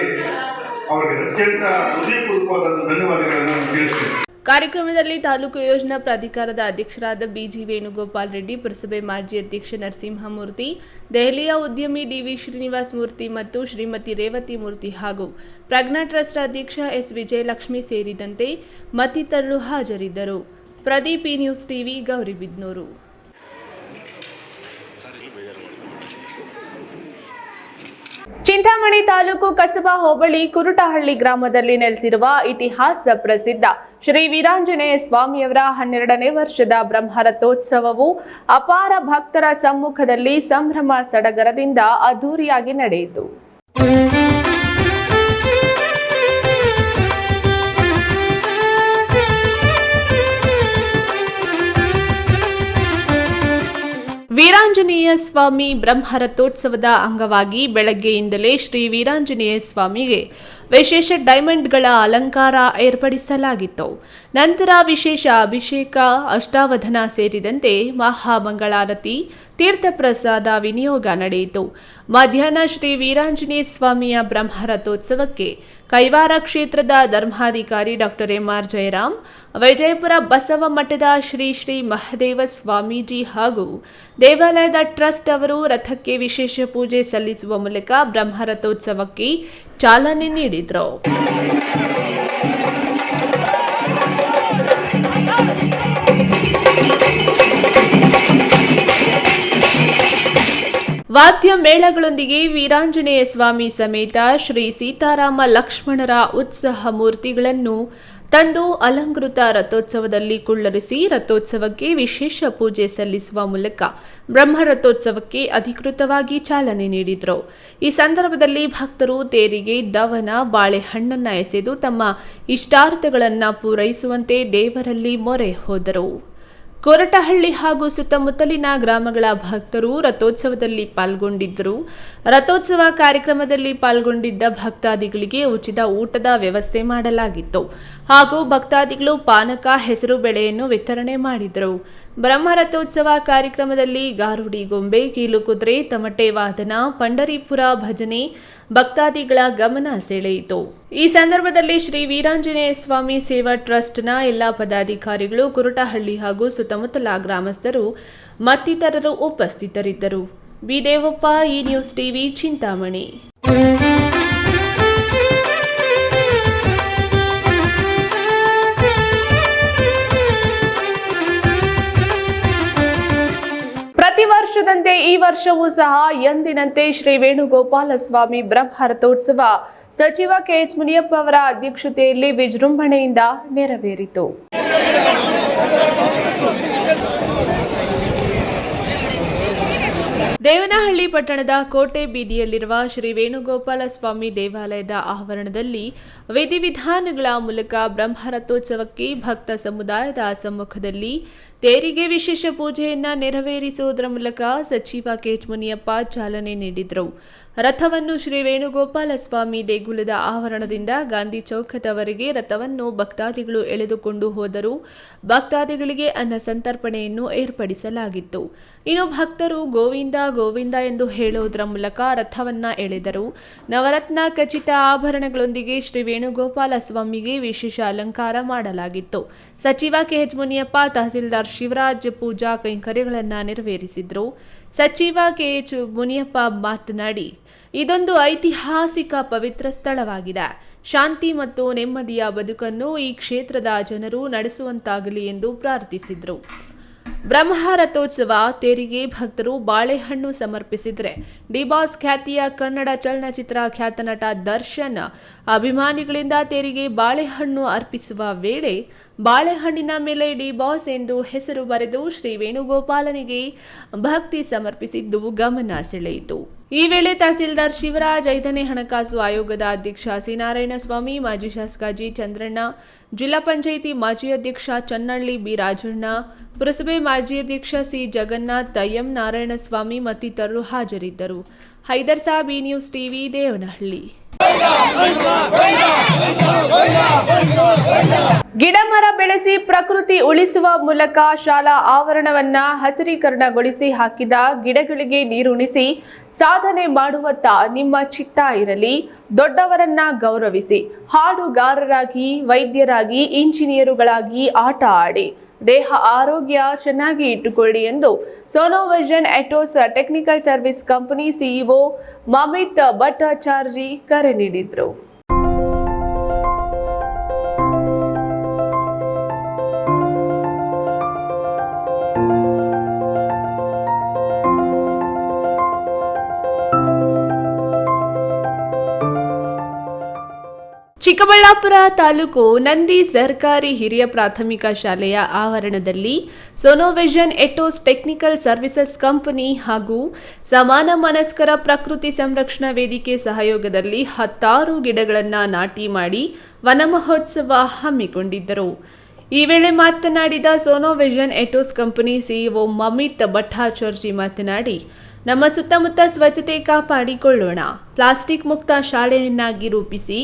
Speaker 9: ಅವರಿಗೆ ಅತ್ಯಂತ ಹೃದಯಪೂರ್ವಕವಾದ ಧನ್ಯವಾದಗಳನ್ನು ತಿಳಿಸ್ತೇನೆ.
Speaker 1: ಕಾರ್ಯಕ್ರಮದಲ್ಲಿ ತಾಲೂಕು ಯೋಜನಾ ಪ್ರಾಧಿಕಾರದ ಅಧ್ಯಕ್ಷರಾದ ಬಿಜಿ ವೇಣುಗೋಪಾಲ್ ರೆಡ್ಡಿ, ಪುರಸಭೆ ಮಾಜಿ ಅಧ್ಯಕ್ಷ ನರಸಿಂಹಮೂರ್ತಿ, ದೆಹಲಿಯ ಉದ್ಯಮಿ ಡಿವಿ ಶ್ರೀನಿವಾಸ್ ಮೂರ್ತಿ ಮತ್ತು ಶ್ರೀಮತಿ ರೇವತಿ ಮೂರ್ತಿ ಹಾಗೂ ಪ್ರಜ್ಞಾ ಟ್ರಸ್ಟ್ ಅಧ್ಯಕ್ಷ ಎಸ್ ವಿಜಯಲಕ್ಷ್ಮಿ ಸೇರಿದಂತೆ ಮತ್ತಿತರರು ಹಾಜರಿದ್ದರು. ಪ್ರದೀಪ್, ಈ ನ್ಯೂಸ್ ಟಿವಿ, ಗೌರಿಬಿದನೂರು. ಚಿಂತಾಮಣಿ ತಾಲೂಕು ಕಸಬಾ ಹೋಬಳಿ ಕುರುಟಹಳ್ಳಿ ಗ್ರಾಮದಲ್ಲಿ ನೆಲೆಸಿರುವ ಇತಿಹಾಸ ಪ್ರಸಿದ್ಧ ಶ್ರೀ ವೀರಾಂಜನೇಯ ಸ್ವಾಮಿಯವರ 12ನೇ ವರ್ಷದ ಬ್ರಹ್ಮರಥೋತ್ಸವವು ಅಪಾರ ಭಕ್ತರ ಸಮ್ಮುಖದಲ್ಲಿ ಸಂಭ್ರಮ ಸಡಗರದಿಂದ ಅದ್ದೂರಿಯಾಗಿ ನಡೆಯಿತು. ವೀರಾಂಜನೇಯ ಸ್ವಾಮಿ ಬ್ರಹ್ಮರಥೋತ್ಸವದ ಅಂಗವಾಗಿ ಬೆಳಗ್ಗೆಯಿಂದಲೇ ಶ್ರೀ ವೀರಾಂಜನೇಯ ಸ್ವಾಮಿಗೆ ವಿಶೇಷ ಡೈಮಂಡ್ಗಳ ಅಲಂಕಾರ ಏರ್ಪಡಿಸಲಾಗಿತ್ತು. ನಂತರ ವಿಶೇಷ ಅಭಿಷೇಕ, ಅಷ್ಟಾವಧಾನ ಸೇರಿದಂತೆ ಮಹಾಮಂಗಳಾರತಿ, ತೀರ್ಥಪ್ರಸಾದ ವಿನಿಯೋಗ ನಡೆಯಿತು. ಮಧ್ಯಾಹ್ನ ಶ್ರೀ ವೀರಾಂಜನೇಯ ಸ್ವಾಮಿಯ ಬ್ರಹ್ಮರಥೋತ್ಸವಕ್ಕೆ ಕೈವಾರ ಕ್ಷೇತ್ರದ ಧರ್ಮಾಧಿಕಾರಿ ಡಾಕ್ಟರ್ ಎಂ.ಆರ್. ಜಯರಾಮ್, ವಿಜಯಪುರ ಬಸವ ಮಠದ ಶ್ರೀ ಶ್ರೀ ಮಹದೇವ ಸ್ವಾಮೀಜಿ ಹಾಗೂ ದೇವಾಲಯದ ಟ್ರಸ್ಟ್ ಅವರು ರಥಕ್ಕೆ ವಿಶೇಷ ಪೂಜೆ ಸಲ್ಲಿಸುವ ಮೂಲಕ ಬ್ರಹ್ಮರಥೋತ್ಸವಕ್ಕೆ ಚಾಲನೆ ನೀಡಿದರು. ವಾದ್ಯ ಮೇಳಗಳೊಂದಿಗೆ ವೀರಾಂಜನೇಯ ಸ್ವಾಮಿ ಸಮೇತ ಶ್ರೀ ಸೀತಾರಾಮ ಲಕ್ಷ್ಮಣರ ಉತ್ಸವ ಮೂರ್ತಿಗಳನ್ನು ತಂದು ಅಲಂಕೃತ ರಥೋತ್ಸವದಲ್ಲಿ ಕುಳ್ಳರಿಸಿ ರಥೋತ್ಸವಕ್ಕೆ ವಿಶೇಷ ಪೂಜೆ ಸಲ್ಲಿಸುವ ಮೂಲಕ ಬ್ರಹ್ಮರಥೋತ್ಸವಕ್ಕೆ ಅಧಿಕೃತವಾಗಿ ಚಾಲನೆ ನೀಡಿದರು. ಈ ಸಂದರ್ಭದಲ್ಲಿ ಭಕ್ತರು ತೇರಿಗೆ ದವನ, ಬಾಳೆಹಣ್ಣನ್ನು ಎಸೆದು ತಮ್ಮ ಇಷ್ಟಾರ್ಥಗಳನ್ನು ಪೂರೈಸುವಂತೆ ದೇವರಲ್ಲಿ ಮೊರೆ ಹೋದರು. ಕೊರಟಹಳ್ಳಿ ಹಾಗೂ ಸುತ್ತಮುತ್ತಲಿನ ಗ್ರಾಮಗಳ ಭಕ್ತರು ರಥೋತ್ಸವದಲ್ಲಿ ಪಾಲ್ಗೊಂಡಿದ್ದರು. ರಥೋತ್ಸವ ಕಾರ್ಯಕ್ರಮದಲ್ಲಿ ಪಾಲ್ಗೊಂಡಿದ್ದ ಭಕ್ತಾದಿಗಳಿಗೆ ಉಚಿತ ಊಟದ ವ್ಯವಸ್ಥೆ ಮಾಡಲಾಗಿತ್ತು ಹಾಗೂ ಭಕ್ತಾದಿಗಳು ಪಾನಕ, ಹೆಸರು ಬೇಳೆಯನ್ನು ವಿತರಣೆ ಮಾಡಿದರು. ಬ್ರಹ್ಮರಥೋತ್ಸವ ಕಾರ್ಯಕ್ರಮದಲ್ಲಿ ಗಾರುಡಿ ಗೊಂಬೆ, ಕೀಲುಕುದುರೆ, ತಮಟೆ ವಾದನ, ಪಂಡರೀಪುರ ಭಜನೆ ಭಕ್ತಾದಿಗಳ ಗಮನ ಸೆಳೆಯಿತು. ಈ ಸಂದರ್ಭದಲ್ಲಿ ಶ್ರೀ ವೀರಾಂಜನೇಯ ಸ್ವಾಮಿ ಸೇವಾ ಟ್ರಸ್ಟ್ನ ಎಲ್ಲ ಪದಾಧಿಕಾರಿಗಳು, ಕುರುಟಹಳ್ಳಿ ಹಾಗೂ ಸುತ್ತಮುತ್ತಲ ಗ್ರಾಮಸ್ಥರು ಮತ್ತಿತರರು ಉಪಸ್ಥಿತರಿದ್ದರು. ಬಿ ದೇವಪ್ಪ, ಈ ನ್ಯೂಸ್ ಟಿವಿ, ಚಿಂತಾಮಣಿ. ಪ್ರತಿ ವರ್ಷದಂತೆ ಈ ವರ್ಷವೂ ಸಹ ಎಂದಿನಂತೆ ಶ್ರೀ ವೇಣುಗೋಪಾಲ ಸ್ವಾಮಿ ಬ್ರಹ್ಮರಥೋತ್ಸವ ಸಚಿವ ಕೆ.ಎಚ್. ಮುನಿಯಪ್ಪ ಅವರ ಅಧ್ಯಕ್ಷತೆಯಲ್ಲಿ ವಿಜೃಂಭಣೆಯಿಂದ ನೆರವೇರಿತು. ದೇವನಹಳ್ಳಿ ಪಟ್ಟಣದ ಕೋಟೆ ಬೀದಿಯಲ್ಲಿರುವ ಶ್ರೀ ವೇಣುಗೋಪಾಲ ಸ್ವಾಮಿ ದೇವಾಲಯದ ಆವರಣದಲ್ಲಿ ವಿಧಿವಿಧಾನಗಳ ಮೂಲಕ ಬ್ರಹ್ಮರಥೋತ್ಸವಕ್ಕೆ ಭಕ್ತ ಸಮುದಾಯದ ಸಮ್ಮುಖದಲ್ಲಿ ತೇರಿಗೆ ವಿಶೇಷ ಪೂಜೆಯನ್ನ ನೆರವೇರಿಸುವುದರ ಮೂಲಕ ಸಚಿವ ಕೆ.ಎಚ್. ಮುನಿಯಪ್ಪ ಚಾಲನೆ ನೀಡಿದರು. ರಥವನ್ನು ಶ್ರೀ ವೇಣುಗೋಪಾಲ ಸ್ವಾಮಿ ದೇಗುಲದ ಆವರಣದಿಂದ ಗಾಂಧಿ ಚೌಕದವರೆಗೆ ರಥವನ್ನು ಭಕ್ತಾದಿಗಳು ಎಳೆದುಕೊಂಡು ಹೋದರು. ಭಕ್ತಾದಿಗಳಿಗೆ ಅನ್ನ ಸಂತರ್ಪಣೆಯನ್ನು ಏರ್ಪಡಿಸಲಾಗಿತ್ತು. ಇನ್ನು ಭಕ್ತರು ಗೋವಿಂದ ಗೋವಿಂದ ಎಂದು ಹೇಳುವುದರ ಮೂಲಕ ರಥವನ್ನ ಎಳೆದರು. ನವರತ್ನ ಖಚಿತ ಆಭರಣಗಳೊಂದಿಗೆ ಶ್ರೀ ವೇಣುಗೋಪಾಲ ಸ್ವಾಮಿಗೆ ವಿಶೇಷ ಅಲಂಕಾರ ಮಾಡಲಾಗಿತ್ತು. ಸಚಿವ ಕೆ.ಎಚ್. ಮುನಿಯಪ್ಪ, ತಹಸೀಲ್ದಾರ್ ಶಿವರಾಜ್ ಪೂಜಾ ಕೈಂಕರ್ಯಗಳನ್ನು ನೆರವೇರಿಸಿದರು. ಸಚಿವ ಕೆ.ಎಚ್. ಮುನಿಯಪ್ಪ ಮಾತನಾಡಿ, ಇದೊಂದು ಐತಿಹಾಸಿಕ ಪವಿತ್ರ ಸ್ಥಳವಾಗಿದೆ. ಶಾಂತಿ ಮತ್ತು ನೆಮ್ಮದಿಯ ಬದುಕನ್ನು ಈ ಕ್ಷೇತ್ರದ ಜನರು ನಡೆಸುವಂತಾಗಲಿ ಎಂದು ಪ್ರಾರ್ಥಿಸಿದರು. ಬ್ರಹ್ಮರಥೋತ್ಸವ ತೇರಿಗೆ ಭಕ್ತರು ಬಾಳೆಹಣ್ಣು ಸಮರ್ಪಿಸಿದರೆ ಡಿ.ಬಾಸ್ ಖ್ಯಾತಿಯ ಕನ್ನಡ ಚಲನಚಿತ್ರ ಖ್ಯಾತ ನಟ ದರ್ಶನ್ ಅಭಿಮಾನಿಗಳಿಂದ ತೇರಿಗೆ ಬಾಳೆಹಣ್ಣು ಅರ್ಪಿಸುವ ವೇಳೆ ಬಾಳೆಹಣ್ಣಿನ ಮೇಲೆ ಡಿ.ಬಾಸ್ ಎಂದು ಹೆಸರು ಬರೆದು ಶ್ರೀ ವೇಣುಗೋಪಾಲನಿಗೆ ಭಕ್ತಿ ಸಮರ್ಪಿಸಿದ್ದು ಗಮನ ಸೆಳೆಯಿತು. ಈ ವೇಳೆ ತಹಸೀಲ್ದಾರ್ ಶಿವರಾಜ್, 5ನೇ ಹಣಕಾಸು ಆಯೋಗದ ಅಧ್ಯಕ್ಷ ಸಿ. ನಾರಾಯಣಸ್ವಾಮಿ, ಮಾಜಿ ಶಾಸಕ ಜಿ. ಚಂದ್ರಣ್ಣ, ಜಿಲ್ಲಾ ಪಂಚಾಯಿತಿ ಮಾಜಿ ಅಧ್ಯಕ್ಷ ಚನ್ನಳ್ಳಿ ಬಿ. ರಾಜಣ್ಣ, ಪುರಸಭೆ ಮಾಜಿ ಅಧ್ಯಕ್ಷ ಸಿ. ಜಗನ್ನಾಥ್, ಎಂ. ನಾರಾಯಣಸ್ವಾಮಿ ಮತ್ತಿತರರು ಹಾಜರಿದ್ದರು. ಹೈದರ್ ಸಾಬ್, ಈ ನ್ಯೂಸ್ ಟಿವಿ, ದೇವನಹಳ್ಳಿ. ಗಿಡ ಮರ ಬೆಳೆಸಿ ಪ್ರಕೃತಿ ಉಳಿಸುವ ಮೂಲಕ ಶಾಲಾ ಆವರಣವನ್ನ ಹಸಿರೀಕರಣಗೊಳಿಸಿ ಹಾಕಿದ ಗಿಡಗಳಿಗೆ ನೀರುಣಿಸಿ ಸಾಧನೆ ಮಾಡುವತ್ತ ನಿಮ್ಮ ಚಿತ್ತ ಇರಲಿ. ದೊಡ್ಡವರನ್ನ ಗೌರವಿಸಿ, ಹಾಡುಗಾರರಾಗಿ, ವೈದ್ಯರಾಗಿ, ಇಂಜಿನಿಯರುಗಳಾಗಿ ಆಟ ಆಡಿ, ದೇಹ ಆರೋಗ್ಯ ಚೆನ್ನಾಗಿ ಇಟ್ಟುಕೊಳ್ಳಿ ಎಂದು Sonovision Etos technical service company CEO Mamit Bhattacharjee ಕರೆ ನೀಡಿದರು. ಚಿಕ್ಕಬಳ್ಳಾಪುರ ತಾಲೂಕು ನಂದಿ ಸರ್ಕಾರಿ ಹಿರಿಯ ಪ್ರಾಥಮಿಕ ಶಾಲೆಯ ಆವರಣದಲ್ಲಿ ಸೋನೋವಿಷನ್ ಎಟೋಸ್ ಟೆಕ್ನಿಕಲ್ ಸರ್ವಿಸಸ್ ಕಂಪನಿ ಹಾಗೂ ಸಮಾನ ಮನಸ್ಕರ ಪ್ರಕೃತಿ ಸಂರಕ್ಷಣಾ ವೇದಿಕೆ ಸಹಯೋಗದಲ್ಲಿ 10 ಗಿಡಗಳನ್ನು ನಾಟಿ ಮಾಡಿ ವನ ಮಹೋತ್ಸವ ಹಮ್ಮಿಕೊಂಡಿದ್ದರು. ಈ ವೇಳೆ ಮಾತನಾಡಿದ ಸೋನೋವಿಷನ್ ಎಟೋಸ್ ಕಂಪನಿ ಸಿಇಒ ಮಮಿತ್ ಭಟ್ಟಾಚಾರ್ಜಿ ಮಾತನಾಡಿ, ನಮ್ಮ ಸುತ್ತಮುತ್ತ ಸ್ವಚ್ಛತೆ ಕಾಪಾಡಿಕೊಳ್ಳೋಣ. ಪ್ಲಾಸ್ಟಿಕ್ ಮುಕ್ತ ಶಾಲೆಯನ್ನಾಗಿ ರೂಪಿಸಿ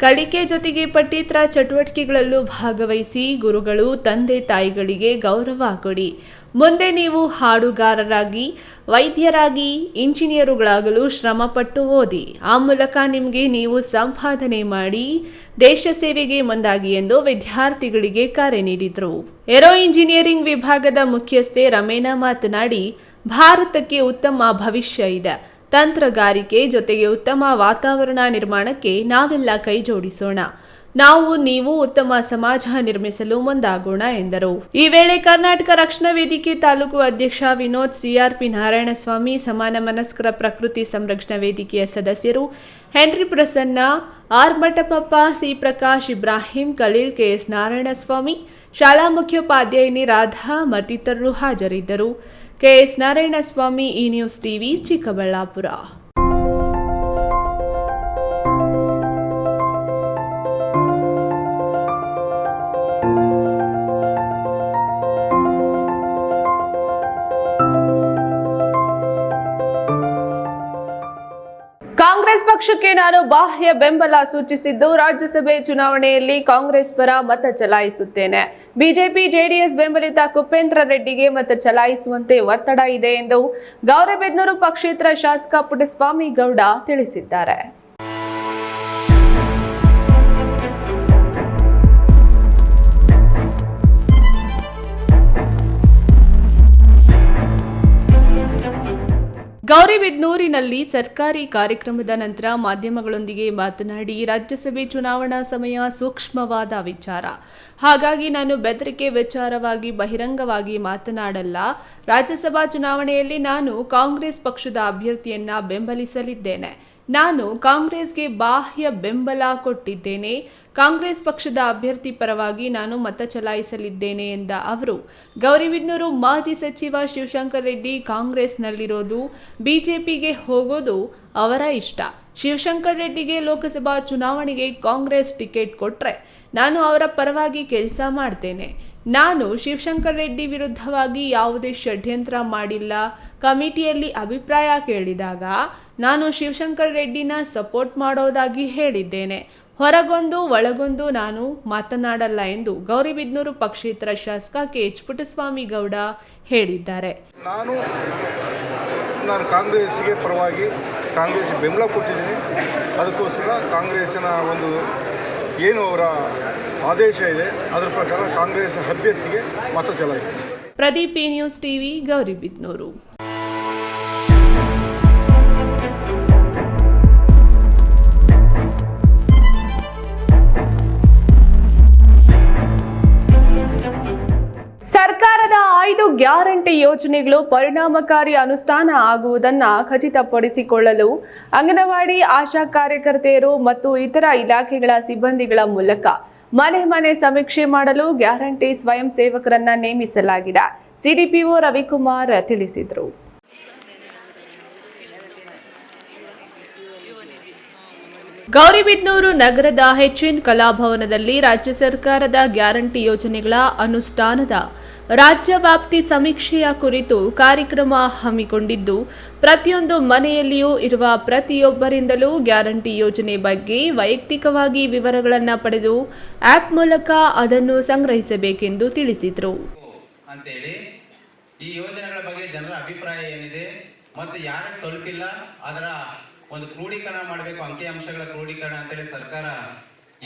Speaker 1: ಕಲಿಕೆ ಜೊತೆಗೆ ಪಠ್ಯೇತರ ಚಟುವಟಿಕೆಗಳಲ್ಲೂ ಭಾಗವಹಿಸಿ ಗುರುಗಳು ತಂದೆ ತಾಯಿಗಳಿಗೆ ಗೌರವ ಕೊಡಿ. ಮುಂದೆ ನೀವು ಹಾಡುಗಾರರಾಗಿ, ವೈದ್ಯರಾಗಿ, ಇಂಜಿನಿಯರುಗಳಾಗಲು ಶ್ರಮಪಟ್ಟು ಓದಿ. ಆ ಮೂಲಕ ನಿಮಗೆ ನೀವು ಸಂಪಾದನೆ ಮಾಡಿ ದೇಶ ಸೇವೆಗೆ ಮುಂದಾಗಿ ಎಂದು ವಿದ್ಯಾರ್ಥಿಗಳಿಗೆ ಕರೆ ನೀಡಿದರು. ಏರೋ ಇಂಜಿನಿಯರಿಂಗ್ ವಿಭಾಗದ ಮುಖ್ಯಸ್ಥೆ ರಮೇನಾ ಮಾತನಾಡಿ, ಭಾರತಕ್ಕೆ ಉತ್ತಮ ಭವಿಷ್ಯ ಇದೆ. ತಂತ್ರಗಾರಿಕೆ ಜೊತೆಗೆ ಉತ್ತಮ ವಾತಾವರಣ ನಿರ್ಮಾಣಕ್ಕೆ ನಾವೆಲ್ಲ ಕೈ ಜೋಡಿಸೋಣ. ನೀವು ಉತ್ತಮ ಸಮಾಜ ನಿರ್ಮಿಸಲು ಮುಂದಾಗೋಣ ಎಂದರು. ಈ ವೇಳೆ ಕರ್ನಾಟಕ ರಕ್ಷಣಾ ವೇದಿಕೆ ತಾಲೂಕು ಅಧ್ಯಕ್ಷ ವಿನೋದ್, ಸಿಆರ್ಪಿ ನಾರಾಯಣಸ್ವಾಮಿ, ಸಮಾನ ಮನಸ್ಕರ ಪ್ರಕೃತಿ ಸಂರಕ್ಷಣಾ ವೇದಿಕೆಯ ಸದಸ್ಯರು Henry Prasanna, R Mathapappa, C Prakash, Ibrahim Khaleel, KS Narayanaswamy, ಶಾಲಾ ಮುಖ್ಯೋಪಾಧ್ಯಾಯಿನಿ ರಾಧಾ ಮತ್ತಿತರರು ಹಾಜರಿದ್ದರು. ಕೆಎಸ್ ನಾರಾಯಣಸ್ವಾಮಿ, ಈ ನ್ಯೂಸ್ ಟಿವಿ, ಚಿಕ್ಕಬಳ್ಳಾಪುರ. ಕಾಂಗ್ರೆಸ್ ಪಕ್ಷಕ್ಕೆ ನಾನು ಬಾಹ್ಯ ಬೆಂಬಲ ಸೂಚಿಸಿದ್ದು, ರಾಜ್ಯಸಭೆ ಚುನಾವಣೆಯಲ್ಲಿ ಕಾಂಗ್ರೆಸ್ ಪರ ಮತ ಚಲಾಯಿಸುತ್ತೇನೆ. ಬಿಜೆಪಿ ಜೆಡಿಎಸ್ ಬೆಂಬಲಿತ ಕುಪೇಂದ್ರ ರೆಡ್ಡಿಗೆ ಮತ ಚಲಾಯಿಸುವಂತೆ ಒತ್ತಡ ಇದೆ ಎಂದು ಗೌರಿಬಿದನೂರು ಪಕ್ಷೇತರ ಶಾಸಕ ಪುಟ್ಟಸ್ವಾಮಿ ಗೌಡ ತಿಳಿಸಿದ್ದಾರೆ. ಗೌರಿಬಿದನೂರಿನಲ್ಲಿ ಸರ್ಕಾರಿ ಕಾರ್ಯಕ್ರಮದ ನಂತರ ಮಾಧ್ಯಮಗಳೊಂದಿಗೆ ಮಾತನಾಡಿ, ರಾಜ್ಯಸಭೆ ಚುನಾವಣಾ ಸಮಯ ಸೂಕ್ಷ್ಮವಾದ ವಿಚಾರ. ಹಾಗಾಗಿ ನಾನು ಬೆದರಿಕೆ ವಿಚಾರವಾಗಿ ಬಹಿರಂಗವಾಗಿ ಮಾತನಾಡಲ್ಲ. ರಾಜ್ಯಸಭಾ ಚುನಾವಣೆಯಲ್ಲಿ ನಾನು ಕಾಂಗ್ರೆಸ್ ಪಕ್ಷದ ಅಭ್ಯರ್ಥಿಯನ್ನ ಬೆಂಬಲಿಸಲಿದ್ದೇನೆ. ನಾನು ಕಾಂಗ್ರೆಸ್ಗೆ ಬಾಹ್ಯ ಬೆಂಬಲ ಕೊಟ್ಟಿದ್ದೇನೆ. ಕಾಂಗ್ರೆಸ್ ಪಕ್ಷದ ಅಭ್ಯರ್ಥಿ ಪರವಾಗಿ ನಾನು ಮತ ಚಲಾಯಿಸಲಿದ್ದೇನೆ ಎಂದ ಅವರು, ಗೌರಿಬಿದನೂರು ಮಾಜಿ ಸಚಿವ ಶಿವಶಂಕರ್ ರೆಡ್ಡಿ ಕಾಂಗ್ರೆಸ್ನಲ್ಲಿರೋದು, ಬಿಜೆಪಿಗೆ ಹೋಗೋದು ಅವರ ಇಷ್ಟ. ಶಿವಶಂಕರ್ ರೆಡ್ಡಿಗೆ ಲೋಕಸಭಾ ಚುನಾವಣೆಗೆ ಕಾಂಗ್ರೆಸ್ ಟಿಕೆಟ್ ಕೊಟ್ಟರೆ ನಾನು ಅವರ ಪರವಾಗಿ ಕೆಲಸ ಮಾಡ್ತೇನೆ. ನಾನು ಶಿವಶಂಕರ್ ರೆಡ್ಡಿ ವಿರುದ್ಧವಾಗಿ ಯಾವುದೇ ಷಡ್ಯಂತ್ರ ಮಾಡಿಲ್ಲ. ಕಮಿಟಿಯಲ್ಲಿ ಅಭಿಪ್ರಾಯ ಕೇಳಿದಾಗ ನಾನು ಶಿವಶಂಕರ್ ರೆಡ್ಡಿನ ಸಪೋರ್ಟ್ ಮಾಡೋದಾಗಿ ಹೇಳಿದ್ದೇನೆ. ಹೊರಗೊಂದು ಒಳಗೊಂದು ನಾನು ಮಾತನಾಡಲ್ಲ ಎಂದು ಗೌರಿಬಿದನೂರು ಪಕ್ಷೇತರ ಶಾಸಕ ಕೆಎಚ್ ಪುಟ್ಟಸ್ವಾಮಿ ಗೌಡ ಹೇಳಿದ್ದಾರೆ.
Speaker 13: ನಾನು ಕಾಂಗ್ರೆಸ್ಗೆ ಪರವಾಗಿ ಕಾಂಗ್ರೆಸ್ಗೆ ಬೆಂಬಲ ಕೊಟ್ಟಿದ್ದೀನಿ. ಅದಕ್ಕೋಸ್ಕರ ಕಾಂಗ್ರೆಸ್ಸಿನ ಒಂದು ಏನು ಅವರ ಆದೇಶ ಇದೆ ಅದರ ಪ್ರಕಾರ ಕಾಂಗ್ರೆಸ್ ಅಭ್ಯರ್ಥಿಗೆ ಮತ ಚಲಾಯಿಸ್ತೀನಿ.
Speaker 1: Pradeep, news TV, Gauribidanur. ಸರ್ಕಾರದ 5 ಗ್ಯಾರಂಟಿ ಯೋಜನೆಗಳು ಪರಿಣಾಮಕಾರಿ ಅನುಷ್ಠಾನ ಆಗುವುದನ್ನು ಖಚಿತಪಡಿಸಿಕೊಳ್ಳಲು ಅಂಗನವಾಡಿ ಆಶಾ ಕಾರ್ಯಕರ್ತೆಯರು ಮತ್ತು ಇತರ ಇಲಾಖೆಗಳ ಸಿಬ್ಬಂದಿಗಳ ಮೂಲಕ ಮನೆ ಮನೆ ಸಮೀಕ್ಷೆ ಮಾಡಲು ಗ್ಯಾರಂಟಿ ಸ್ವಯಂ ಸೇವಕರನ್ನ ನೇಮಿಸಲಾಗಿದೆ. ಸಿಡಿಪಿಒ ರವಿಕುಮಾರ್ ತಿಳಿಸಿದರು. ಗೌರಿಬಿದನೂರು ನಗರದ HN ಕಲಾಭವನದಲ್ಲಿ ರಾಜ್ಯ ಸರ್ಕಾರದ ಗ್ಯಾರಂಟಿ ಯೋಜನೆಗಳ ಅನುಷ್ಠಾನದ ರಾಜ್ಯ ವ್ಯಾಪ್ತಿ ಸಮೀಕ್ಷೆಯ ಕುರಿತು ಕಾರ್ಯಕ್ರಮ ಹಮ್ಮಿಕೊಂಡಿದ್ದು, ಪ್ರತಿಯೊಂದು ಮನೆಯಲ್ಲಿಯೂ ಇರುವ ಪ್ರತಿಯೊಬ್ಬರಿಂದಲೂ ಗ್ಯಾರಂಟಿ ಯೋಜನೆ ಬಗ್ಗೆ ವೈಯಕ್ತಿಕವಾಗಿ ವಿವರಗಳನ್ನು ಪಡೆದು ಆ್ಯಪ್ ಮೂಲಕ ಅದನ್ನು ಸಂಗ್ರಹಿಸಬೇಕೆಂದು ತಿಳಿಸಿದರು.
Speaker 10: ಈ ಯೋಜನೆಗಳ ಬಗ್ಗೆ ಜನರ ಅಭಿಪ್ರಾಯ ಏನಿದೆ ಮತ್ತು ಯಾರಿಗೆ ತಲುಪಿಲ್ಲ ಅದರ ಒಂದು ಕ್ರೋಢೀಕರಣ ಮಾಡಬೇಕು, ಅಂಕಿಅಂಶಗಳ ಕ್ರೋಢೀಕರಣ ಅಂತೇಳಿ ಸರ್ಕಾರ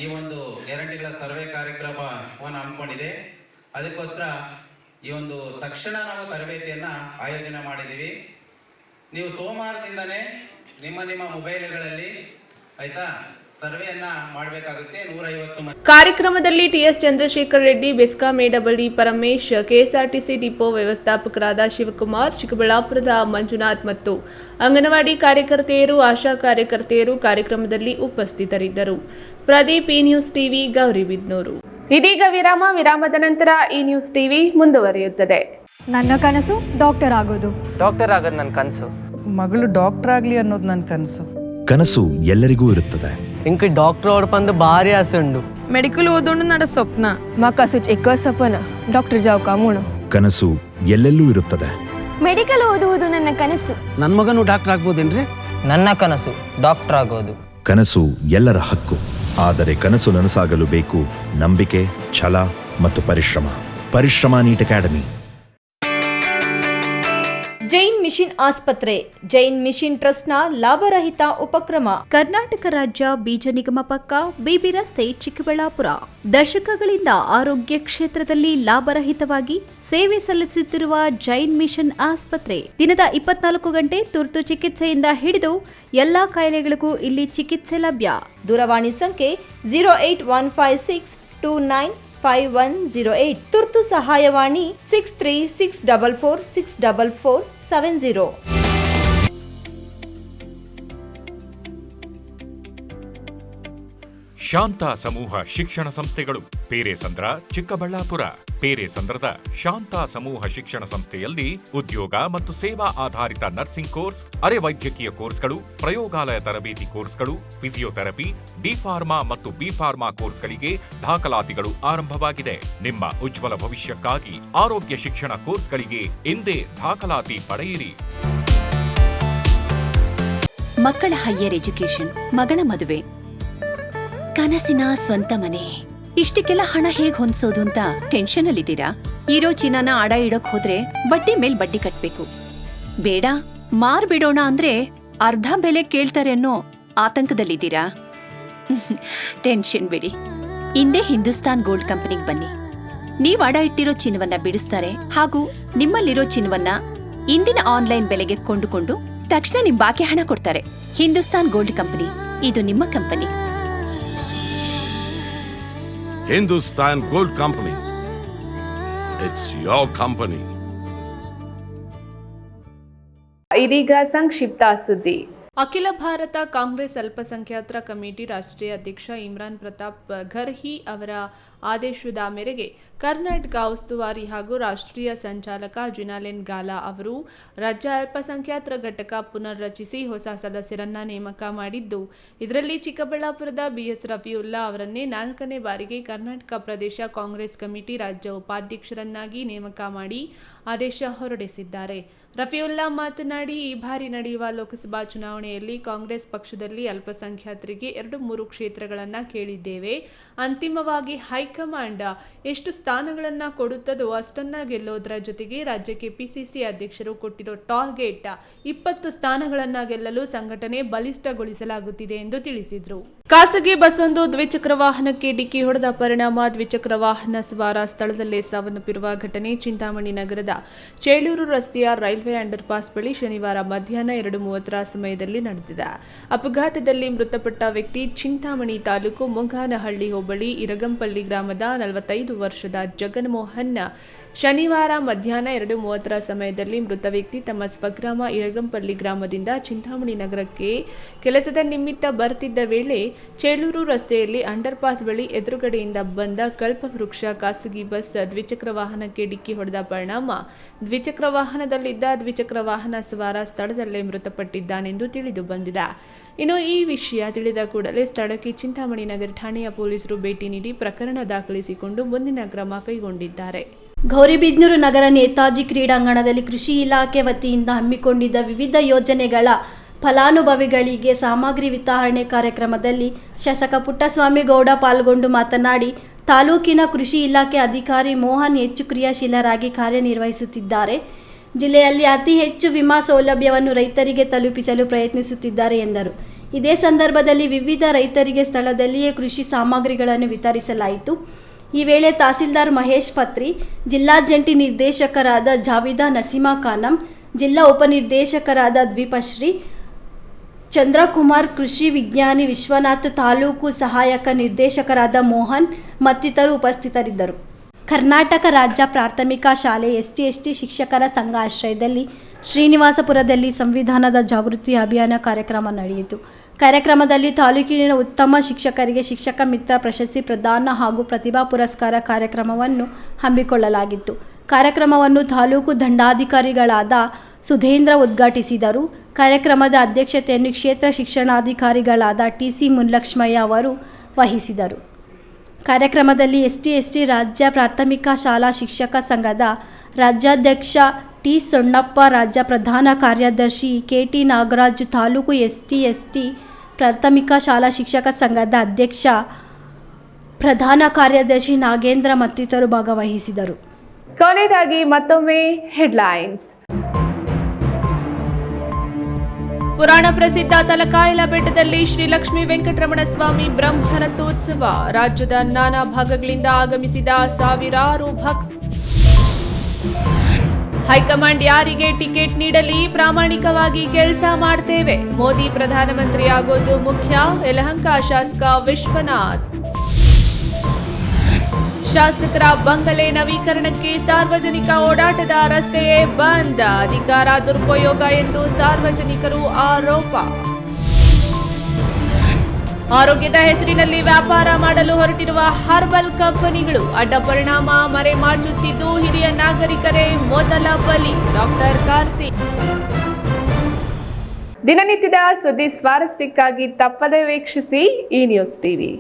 Speaker 10: ಈ ಒಂದು ಗ್ಯಾರಂಟಿಗಳ ಸರ್ವೆ ಕಾರ್ಯಕ್ರಮವನ್ನು ಹಮ್ಮಿಕೊಂಡಿದೆ. ಅದಕ್ಕೋಸ್ಕರ ಈ ಒಂದು ತಕ್ಷಣ ನಾವು ತರಬೇತಿಯನ್ನು ಆಯೋಜನೆ ಮಾಡಿದ್ದೀವಿ. ನೀವು ಸೋಮವಾರದಿಂದನೇ ನಿಮ್ಮ ಮೊಬೈಲ್ಗಳಲ್ಲಿ ಆಯ್ತಾ ಸರ್ವೆಯನ್ನ ಮಾಡಬೇಕಾಗುತ್ತೆ. 150
Speaker 1: ಕಾರ್ಯಕ್ರಮದಲ್ಲಿ TS Chandrashekar Reddy, BESCOM AW Paramesh, KSRTC depot ವ್ಯವಸ್ಥಾಪಕರಾದ ಶಿವಕುಮಾರ್, ಚಿಕ್ಕಬಳ್ಳಾಪುರದ ಮಂಜುನಾಥ್ ಮತ್ತು ಅಂಗನವಾಡಿ ಕಾರ್ಯಕರ್ತೆಯರು, ಆಶಾ ಕಾರ್ಯಕರ್ತೆಯರು ಕಾರ್ಯಕ್ರಮದಲ್ಲಿ ಉಪಸ್ಥಿತರಿದ್ದರು. ಪ್ರದೀಪ್, ಈ ನ್ಯೂಸ್ ಟಿವಿ, ಗೌರಿಬಿದನೂರು. ಇದೀಗ ವಿರಾಮದ ನಂತರ ಈ ನ್ಯೂಸ್ ಟಿವಿ ಮುಂದುವರಿಯುತ್ತದೆ.
Speaker 14: ನನ್ನ ಕನಸು ಡಾಕ್ಟರ್ ಆಗೋದು.
Speaker 15: ಡಾಕ್ಟರ್ ಆಗೋದು ನನ್ನ ಕನಸು.
Speaker 16: ಮಗಳು ಡಾಕ್ಟರ್ ಆಗಲಿ ಅನ್ನೋದು ನನ್ನ ಕನಸು.
Speaker 17: ಕನಸು ಎಲ್ಲರಿಗೂ ಇರುತ್ತದೆ.
Speaker 15: ఇంక డాక్టర్ ఓడపందు భారీ ఆశండు.
Speaker 16: ಮೆಡಿಕಲ್ ಓದೋಣ ನಡ ಸ್ವಪ್ನ.
Speaker 14: ಮಾಕಾಸು ಎಕ್ಕ ಸಪನ ಡಾಕ್ಟರ್ ಜಾವ್ ಕಾಮೂಣ.
Speaker 17: ಕನಸು ಎಲ್ಲೆಲ್ಲೂ ಇರುತ್ತದೆ.
Speaker 14: ಮೆಡಿಕಲ್ ಓದುವುದು ನನ್ನ ಕನಸು.
Speaker 15: ನನ್ನ ಮಗನು ಡಾಕ್ಟರ್ ಆಗ್ಬೋದೇನ್ರಿ? ನನ್ನ ಕನಸು ಡಾಕ್ಟರ್ ಆಗೋದು.
Speaker 17: ಕನಸು ಎಲ್ಲರ ಹಕ್ಕು, ಆದರೆ ಕನಸು ನನಸಾಗಲು ಬೇಕು ನಂಬಿಕೆ, ಛಲ ಮತ್ತು ಪರಿಶ್ರಮ ನೀಟ್ ಅಕಾಡೆಮಿ.
Speaker 14: ಜೈನ್ ಮಿಷನ್ ಆಸ್ಪತ್ರೆ, ಜೈನ್ ಮಿಷನ್ ಟ್ರಸ್ಟ್ನ ಲಾಭರಹಿತ ಉಪಕ್ರಮ.
Speaker 8: ಕರ್ನಾಟಕ ರಾಜ್ಯ ಬೀಜ ನಿಗಮ ಪಕ್ಕ, ಬಿಬಿ ರಸ್ತೆ, ಚಿಕ್ಕಬಳ್ಳಾಪುರ. ದಶಕಗಳಿಂದ ಆರೋಗ್ಯ ಕ್ಷೇತ್ರದಲ್ಲಿ ಲಾಭರಹಿತವಾಗಿ ಸೇವೆ ಸಲ್ಲಿಸುತ್ತಿರುವ ಜೈನ್ ಮಿಷನ್ ಆಸ್ಪತ್ರೆ ದಿನದ 24 ಗಂಟೆ ತುರ್ತು ಚಿಕಿತ್ಸೆಯಿಂದ ಹಿಡಿದು ಎಲ್ಲಾ ಕಾಯಿಲೆಗಳಿಗೂ ಇಲ್ಲಿ ಚಿಕಿತ್ಸೆ ಲಭ್ಯ.
Speaker 14: ದೂರವಾಣಿ ಸಂಖ್ಯೆ 08156295108. ತುರ್ತು ಸಹಾಯವಾಣಿ 6364464470.
Speaker 18: ಶಾಂತ ಸಮೂಹ ಶಿಕ್ಷಣ ಸಂಸ್ಥೆಗಳು, ಪೇರೆಸಂದ್ರ, ಚಿಕ್ಕಬಳ್ಳಾಪುರ. ಪೇರೆಸಂದ್ರದ ಶಾಂತ ಸಮೂಹ ಶಿಕ್ಷಣ ಸಂಸ್ಥೆಯಲ್ಲಿ ಉದ್ಯೋಗ ಮತ್ತು ಸೇವಾ ಆಧಾರಿತ ನರ್ಸಿಂಗ್ ಕೋರ್ಸ್, ಅರೆ ವೈದ್ಯಕೀಯ ಕೋರ್ಸ್ಗಳು, ಪ್ರಯೋಗಾಲಯ ತರಬೇತಿ ಕೋರ್ಸ್ಗಳು, ಫಿಸಿಯೋಥೆರಪಿ, ಡಿ ಫಾರ್ಮಾ ಮತ್ತು ಬಿ ಫಾರ್ಮಾ ಕೋರ್ಸ್ಗಳಿಗೆ ದಾಖಲಾತಿಗಳು ಆರಂಭವಾಗಿದೆ. ನಿಮ್ಮ ಉಜ್ವಲ ಭವಿಷ್ಯಕ್ಕಾಗಿ ಆರೋಗ್ಯ ಶಿಕ್ಷಣ ಕೋರ್ಸ್ಗಳಿಗೆ ಇಂದೇ ದಾಖಲಾತಿ ಪಡೆಯಿರಿ.
Speaker 8: ಮಕ್ಕಳ ಹೈಯರ್ ಎಜುಕೇಶನ್, ಮಗಳ ಮದುವೆ, ಕನಸಿನ ಸ್ವಂತ ಮನೆ, ಇಷ್ಟಕ್ಕೆಲ್ಲ ಹಣ ಹೇಗ್ ಹೊಂದಿಸೋದು ಅಂತ ಟೆನ್ಷನ್ ಅಲ್ಲಿದ್ದೀರಾ? ಇರೋ ಚಿನ್ನನ ಅಡ ಇಡೋಕ್ ಹೋದ್ರೆ ಬಡ್ಡಿ ಮೇಲ್ ಬಡ್ಡಿ ಕಟ್ಬೇಕು. ಬೇಡ, ಮಾರ್ಬಿಡೋಣ ಅಂದ್ರೆ ಅರ್ಧ ಬೆಲೆ ಕೇಳ್ತಾರೆ ಅನ್ನೋ ಆತಂಕದಲ್ಲಿದ್ದೀರಾ? ಟೆನ್ಷನ್ ಬಿಡಿ, ಇಂದೇ ಹಿಂದೂಸ್ತಾನ್ ಗೋಲ್ಡ್ ಕಂಪನಿಗೆ ಬನ್ನಿ. ನೀವ್ ಅಡ ಇಟ್ಟಿರೋ ಚಿನ್ನವನ್ನ ಬಿಡಿಸ್ತಾರೆ ಹಾಗೂ ನಿಮ್ಮಲ್ಲಿರೋ ಚಿನ್ನವನ್ನ ಇಂದಿನ ಆನ್ಲೈನ್ ಬೆಲೆಗೆ ಕೊಂಡುಕೊಂಡು ತಕ್ಷಣ ನಿಮ್ ಬಾಕಿ ಹಣ ಕೊಡ್ತಾರೆ. ಹಿಂದೂಸ್ತಾನ್ ಗೋಲ್ಡ್ ಕಂಪನಿ, ಇದು ನಿಮ್ಮ company.
Speaker 19: Hindustan Gold Company. It's your company.
Speaker 1: ಇದೀಗ ಸಂಕ್ಷಿಪ್ತ ಸುದ್ದಿ. ಅಖಿಲ ಭಾರತ ಕಾಂಗ್ರೆಸ್ ಅಲ್ಪಸಂಖ್ಯಾತರ ಕಮಿಟಿ ರಾಷ್ಟ್ರೀಯ ಅಧ್ಯಕ್ಷ ಇಮ್ರಾನ್ ಪ್ರತಾಪ್ ಘರ್ಹಿ ಅವರ ಆದೇಶದ ಮೇರೆಗೆ ಕರ್ನಾಟಕ ಉಸ್ತುವಾರಿ ಹಾಗೂ ರಾಷ್ಟ್ರೀಯ ಸಂಚಾಲಕ ಜುನಾಲೆನ್ ಗಾಲಾ ಅವರು ರಾಜ್ಯ ಅಲ್ಪಸಂಖ್ಯಾತರ ಘಟಕ ಪುನರ್ ರಚಿಸಿ ಹೊಸ ಸದಸ್ಯರನ್ನ ನೇಮಕ ಮಾಡಿದ್ದು, ಇದರಲ್ಲಿ ಚಿಕ್ಕಬಳ್ಳಾಪುರದ ಬಿಎಸ್ ರಫಿಯುಲ್ಲಾ ಅವರನ್ನೇ 4ನೇ ಬಾರಿಗೆ ಕರ್ನಾಟಕ ಪ್ರದೇಶ ಕಾಂಗ್ರೆಸ್ ಕಮಿಟಿ ರಾಜ್ಯ ಉಪಾಧ್ಯಕ್ಷರನ್ನಾಗಿ ನೇಮಕ ಮಾಡಿ ಆದೇಶ ಹೊರಡಿಸಿದ್ದಾರೆ. ರಫಿಯುಲ್ಲಾ ಮಾತನಾಡಿ, ಈ ಬಾರಿ ನಡೆಯುವ ಲೋಕಸಭಾ ಚುನಾವಣೆಯಲ್ಲಿ ಕಾಂಗ್ರೆಸ್ ಪಕ್ಷದಲ್ಲಿ ಅಲ್ಪಸಂಖ್ಯಾತರಿಗೆ 2-3 ಕ್ಷೇತ್ರಗಳನ್ನು ಕೇಳಿದ್ದೇವೆ. ಅಂತಿಮವಾಗಿ ಹೈಕಮಾಂಡ್ ಎಷ್ಟು ಸ್ಥಾನಗಳನ್ನ ಕೊಡುತ್ತದೋ ಅಷ್ಟನ್ನ ಗೆಲ್ಲೋದ್ರ ಜೊತೆಗೆ ರಾಜ್ಯಕ್ಕೆ ಪಿಸಿಸಿ ಅಧ್ಯಕ್ಷರು ಕೊಟ್ಟಿರೋ ಟಾರ್ಗೆಟ್ 20 ಸ್ಥಾನಗಳನ್ನ ಗೆಲ್ಲಲು ಸಂಘಟನೆ ಬಲಿಷ್ಠಗೊಳಿಸಲಾಗುತ್ತಿದೆ ಎಂದು ತಿಳಿಸಿದರು. ಖಾಸಗಿ ಬಸ್ಸೊಂದು ದ್ವಿಚಕ್ರ ವಾಹನಕ್ಕೆ ಡಿಕ್ಕಿ ಹೊಡೆದ ಪರಿಣಾಮ ದ್ವಿಚಕ್ರ ವಾಹನ ಸವಾರ ಸ್ಥಳದಲ್ಲೇ ಸಾವನ್ನಪ್ಪಿರುವ ಘಟನೆ ಚಿಂತಾಮಣಿ ನಗರದ ಚೇಳೂರು ರಸ್ತೆಯ ರೈಲ್ವೆ ಅಂಡರ್ಪಾಸ್ ಬಳಿ ಶನಿವಾರ ಮಧ್ಯಾಹ್ನ 2:30 ಸಮಯದಲ್ಲಿ ನಡೆದಿದೆ. ಅಪಘಾತದಲ್ಲಿ ಮೃತಪಟ್ಟ ವ್ಯಕ್ತಿ ಚಿಂತಾಮಣಿ ತಾಲೂಕು ಮುಂಗಾನಹಳ್ಳಿ ಹೋಬಳಿ ಇರಗಂಪಲ್ಲಿ ಗ್ರಾಮದ 45 ವರ್ಷದ ಜಗನ್ಮೋಹನ್. ಶನಿವಾರ ಮಧ್ಯಾಹ್ನ 2:30 ಸಮಯದಲ್ಲಿ ಮೃತ ವ್ಯಕ್ತಿ ತಮ್ಮ ಸ್ವಗ್ರಾಮ ಇರಗಂಪಲ್ಲಿ ಗ್ರಾಮದಿಂದ ಚಿಂತಾಮಣಿ ನಗರಕ್ಕೆ ಕೆಲಸದ ನಿಮಿತ್ತ ಬರುತ್ತಿದ್ದ ವೇಳೆ ಚೇಳೂರು ರಸ್ತೆಯಲ್ಲಿ ಅಂಡರ್ಪಾಸ್ ಬಳಿ ಎದುರುಗಡೆಯಿಂದ ಬಂದ ಕಲ್ಪವೃಕ್ಷ ಖಾಸಗಿ ಬಸ್ ದ್ವಿಚಕ್ರ ವಾಹನಕ್ಕೆ ಡಿಕ್ಕಿ ಹೊಡೆದ ಪರಿಣಾಮ ದ್ವಿಚಕ್ರ ವಾಹನದಲ್ಲಿದ್ದ ದ್ವಿಚಕ್ರ ವಾಹನ ಸವಾರ ಸ್ಥಳದಲ್ಲೇ ಮೃತಪಟ್ಟಿದ್ದಾನೆಂದು ತಿಳಿದು ಬಂದಿದೆ. ಇನ್ನು ಈ ವಿಷಯ ತಿಳಿದ ಕೂಡಲೇ ಸ್ಥಳಕ್ಕೆ ಚಿಂತಾಮಣಿ ನಗರ ಠಾಣೆಯ ಪೊಲೀಸರು ಭೇಟಿ ನೀಡಿ ಪ್ರಕರಣ ದಾಖಲಿಸಿಕೊಂಡು ಮುಂದಿನ ಕ್ರಮ ಕೈಗೊಂಡಿದ್ದಾರೆ.
Speaker 20: ಗೌರಿಬಿದನೂರು ನಗರ ನೇತಾಜಿ ಕ್ರೀಡಾಂಗಣದಲ್ಲಿ ಕೃಷಿ ಇಲಾಖೆ ವತಿಯಿಂದ ಹಮ್ಮಿಕೊಂಡಿದ್ದ ವಿವಿಧ ಯೋಜನೆಗಳ ಫಲಾನುಭವಿಗಳಿಗೆ ಸಾಮಗ್ರಿ ವಿತರಣೆ ಕಾರ್ಯಕ್ರಮದಲ್ಲಿ ಶಾಸಕ ಪುಟ್ಟಸ್ವಾಮಿ ಗೌಡ ಪಾಲ್ಗೊಂಡು ಮಾತನಾಡಿ, ತಾಲೂಕಿನ ಕೃಷಿ ಇಲಾಖೆ ಅಧಿಕಾರಿ ಮೋಹನ್ ಹೆಚ್ಚು ಕ್ರಿಯಾಶೀಲರಾಗಿ ಕಾರ್ಯನಿರ್ವಹಿಸುತ್ತಿದ್ದಾರೆ. ಜಿಲ್ಲೆಯಲ್ಲಿ ಅತಿ ಹೆಚ್ಚು ವಿಮಾ ಸೌಲಭ್ಯವನ್ನು ರೈತರಿಗೆ ತಲುಪಿಸಲು ಪ್ರಯತ್ನಿಸುತ್ತಿದ್ದಾರೆ ಎಂದರು. ಇದೇ ಸಂದರ್ಭದಲ್ಲಿ ವಿವಿಧ ರೈತರಿಗೆ ಸ್ಥಳದಲ್ಲಿಯೇ ಕೃಷಿ ಸಾಮಗ್ರಿಗಳನ್ನು ವಿತರಿಸಲಾಯಿತು. ಈ ವೇಳೆ ತಹಸೀಲ್ದಾರ್ ಮಹೇಶ್ ಪತ್ರಿ, ಜಿಲ್ಲಾ ಜಂಟಿ ನಿರ್ದೇಶಕರಾದ ಜಾವಿದಾ ನಸೀಮಾ ಖಾನಂ, ಜಿಲ್ಲಾ ಉಪನಿರ್ದೇಶಕರಾದ ದ್ವೀಪಶ್ರೀ, ಚಂದ್ರಕುಮಾರ್, ಕೃಷಿ ವಿಜ್ಞಾನಿ ವಿಶ್ವನಾಥ್, ತಾಲೂಕು ಸಹಾಯಕ ನಿರ್ದೇಶಕರಾದ ಮೋಹನ್ ಮತ್ತಿತರರು ಉಪಸ್ಥಿತರಿದ್ದರು. ಕರ್ನಾಟಕ ರಾಜ್ಯ ಪ್ರಾಥಮಿಕ ಶಾಲೆ ಎಸ್ಟಿ ಶಿಕ್ಷಕರ ಸಂಘ ಆಶ್ರಯದಲ್ಲಿ ಶ್ರೀನಿವಾಸಪುರದಲ್ಲಿ ಸಂವಿಧಾನದ ಜಾಗೃತಿ ಅಭಿಯಾನ ಕಾರ್ಯಕ್ರಮ ನಡೆಯಿತು. ಕಾರ್ಯಕ್ರಮದಲ್ಲಿ ತಾಲೂಕಿನ ಉತ್ತಮ ಶಿಕ್ಷಕರಿಗೆ ಶಿಕ್ಷಕ ಮಿತ್ರ ಪ್ರಶಸ್ತಿ ಪ್ರದಾನ ಹಾಗೂ ಪ್ರತಿಭಾ ಪುರಸ್ಕಾರ ಕಾರ್ಯಕ್ರಮವನ್ನು ಹಮ್ಮಿಕೊಳ್ಳಲಾಗಿತ್ತು. ಕಾರ್ಯಕ್ರಮವನ್ನು ತಾಲೂಕು ದಂಡಾಧಿಕಾರಿಗಳಾದ ಸುಧೇಂದ್ರ ಉದ್ಘಾಟಿಸಿದರು. ಕಾರ್ಯಕ್ರಮದ ಅಧ್ಯಕ್ಷತೆಯನ್ನು ಕ್ಷೇತ್ರ ಶಿಕ್ಷಣಾಧಿಕಾರಿಗಳಾದ ಟಿಸಿ ಮುನ್ಲಕ್ಷ್ಮಯ್ಯ ಅವರು ವಹಿಸಿದರು. ಕಾರ್ಯಕ್ರಮದಲ್ಲಿ ಎಸ್ಟಿ ರಾಜ್ಯ ಪ್ರಾಥಮಿಕ ಶಾಲಾ ಶಿಕ್ಷಕ ಸಂಘದ ರಾಜ್ಯಾಧ್ಯಕ್ಷ ಟಿ ಸೊಣ್ಣಪ್ಪ, ರಾಜ್ಯ ಪ್ರಧಾನ ಕಾರ್ಯದರ್ಶಿ ಕೆ.ಟಿ. ನಾಗರಾಜ್, ತಾಲೂಕು ST ಪ್ರಾಥಮಿಕ ಶಾಲಾ ಶಿಕ್ಷಕ ಸಂಘದ ಅಧ್ಯಕ್ಷ ಪ್ರಧಾನ ಕಾರ್ಯದರ್ಶಿ ನಾಗೇಂದ್ರ ಮತ್ತಿತರರು ಭಾಗವಹಿಸಿದರು.
Speaker 1: ಕೊನೆಯದಾಗಿ ಮತ್ತೊಮ್ಮೆ ಹೆಡ್ಲೈನ್ಸ್. ಪುರಾಣ ಪ್ರಸಿದ್ಧ ತಲಕಾಯಲ ಬೆಟ್ಟದಲ್ಲಿ ಶ್ರೀ ಲಕ್ಷ್ಮೀ ವೆಂಕಟರಮಣ ಸ್ವಾಮಿ ಬ್ರಹ್ಮರಥೋತ್ಸವ. ರಾಜ್ಯದ ನಾನಾ ಭಾಗಗಳಿಂದ ಆಗಮಿಸಿದ ಸಾವಿರಾರು ಭಕ್ತರು. ಹೈಕಮಾಂಡ್ ಯಾರಿಗೆ ಟಿಕೆಟ್ ನೀಡಲಿ, ಪ್ರಾಮಾಣಿಕವಾಗಿ ಕೆಲಸ ಮಾಡ್ತೇವೆ. ಮೋದಿ ಪ್ರಧಾನಮಂತ್ರಿ ಆಗೋದು ಮುಖ್ಯ. ಯಲಹಂಕ ಶಾಸಕ ವಿಶ್ವನಾಥ್. ಶಾಸಕರ ಬಂಗಲೆ ನವೀಕರಣಕ್ಕೆ ಸಾರ್ವಜನಿಕ ಓಡಾಟದ ರಸ್ತೆಯೇ ಬಂದ್. ಅಧಿಕಾರ ದುರುಪಯೋಗ ಎಂದು ಸಾರ್ವಜನಿಕರು ಆರೋಪ. ಆರೋಗ್ಯದ ಹೆಸರಿನಲ್ಲಿ ವ್ಯಾಪಾರ ಮಾಡಲು ಹೊರಟಿರುವ ಹರ್ಬಲ್ ಕಂಪನಿಗಳು ಅಡ್ಡ ಪರಿಣಾಮ ಮರೆಮಾಚುತ್ತಿದ್ದು ಹಿರಿಯ ನಾಗರಿಕರೇ ಮೊದಲ ಬಲಿ. ಡಾಕ್ಟರ್ ಕಾರ್ತಿಕ್. ದಿನನಿತ್ಯದ ಸುದ್ದಿ ಸ್ವಾರಸ್ಯಕ್ಕಾಗಿ ತಪ್ಪದೇ ವೀಕ್ಷಿಸಿ ಈ ನ್ಯೂಸ್ ಟಿವಿ.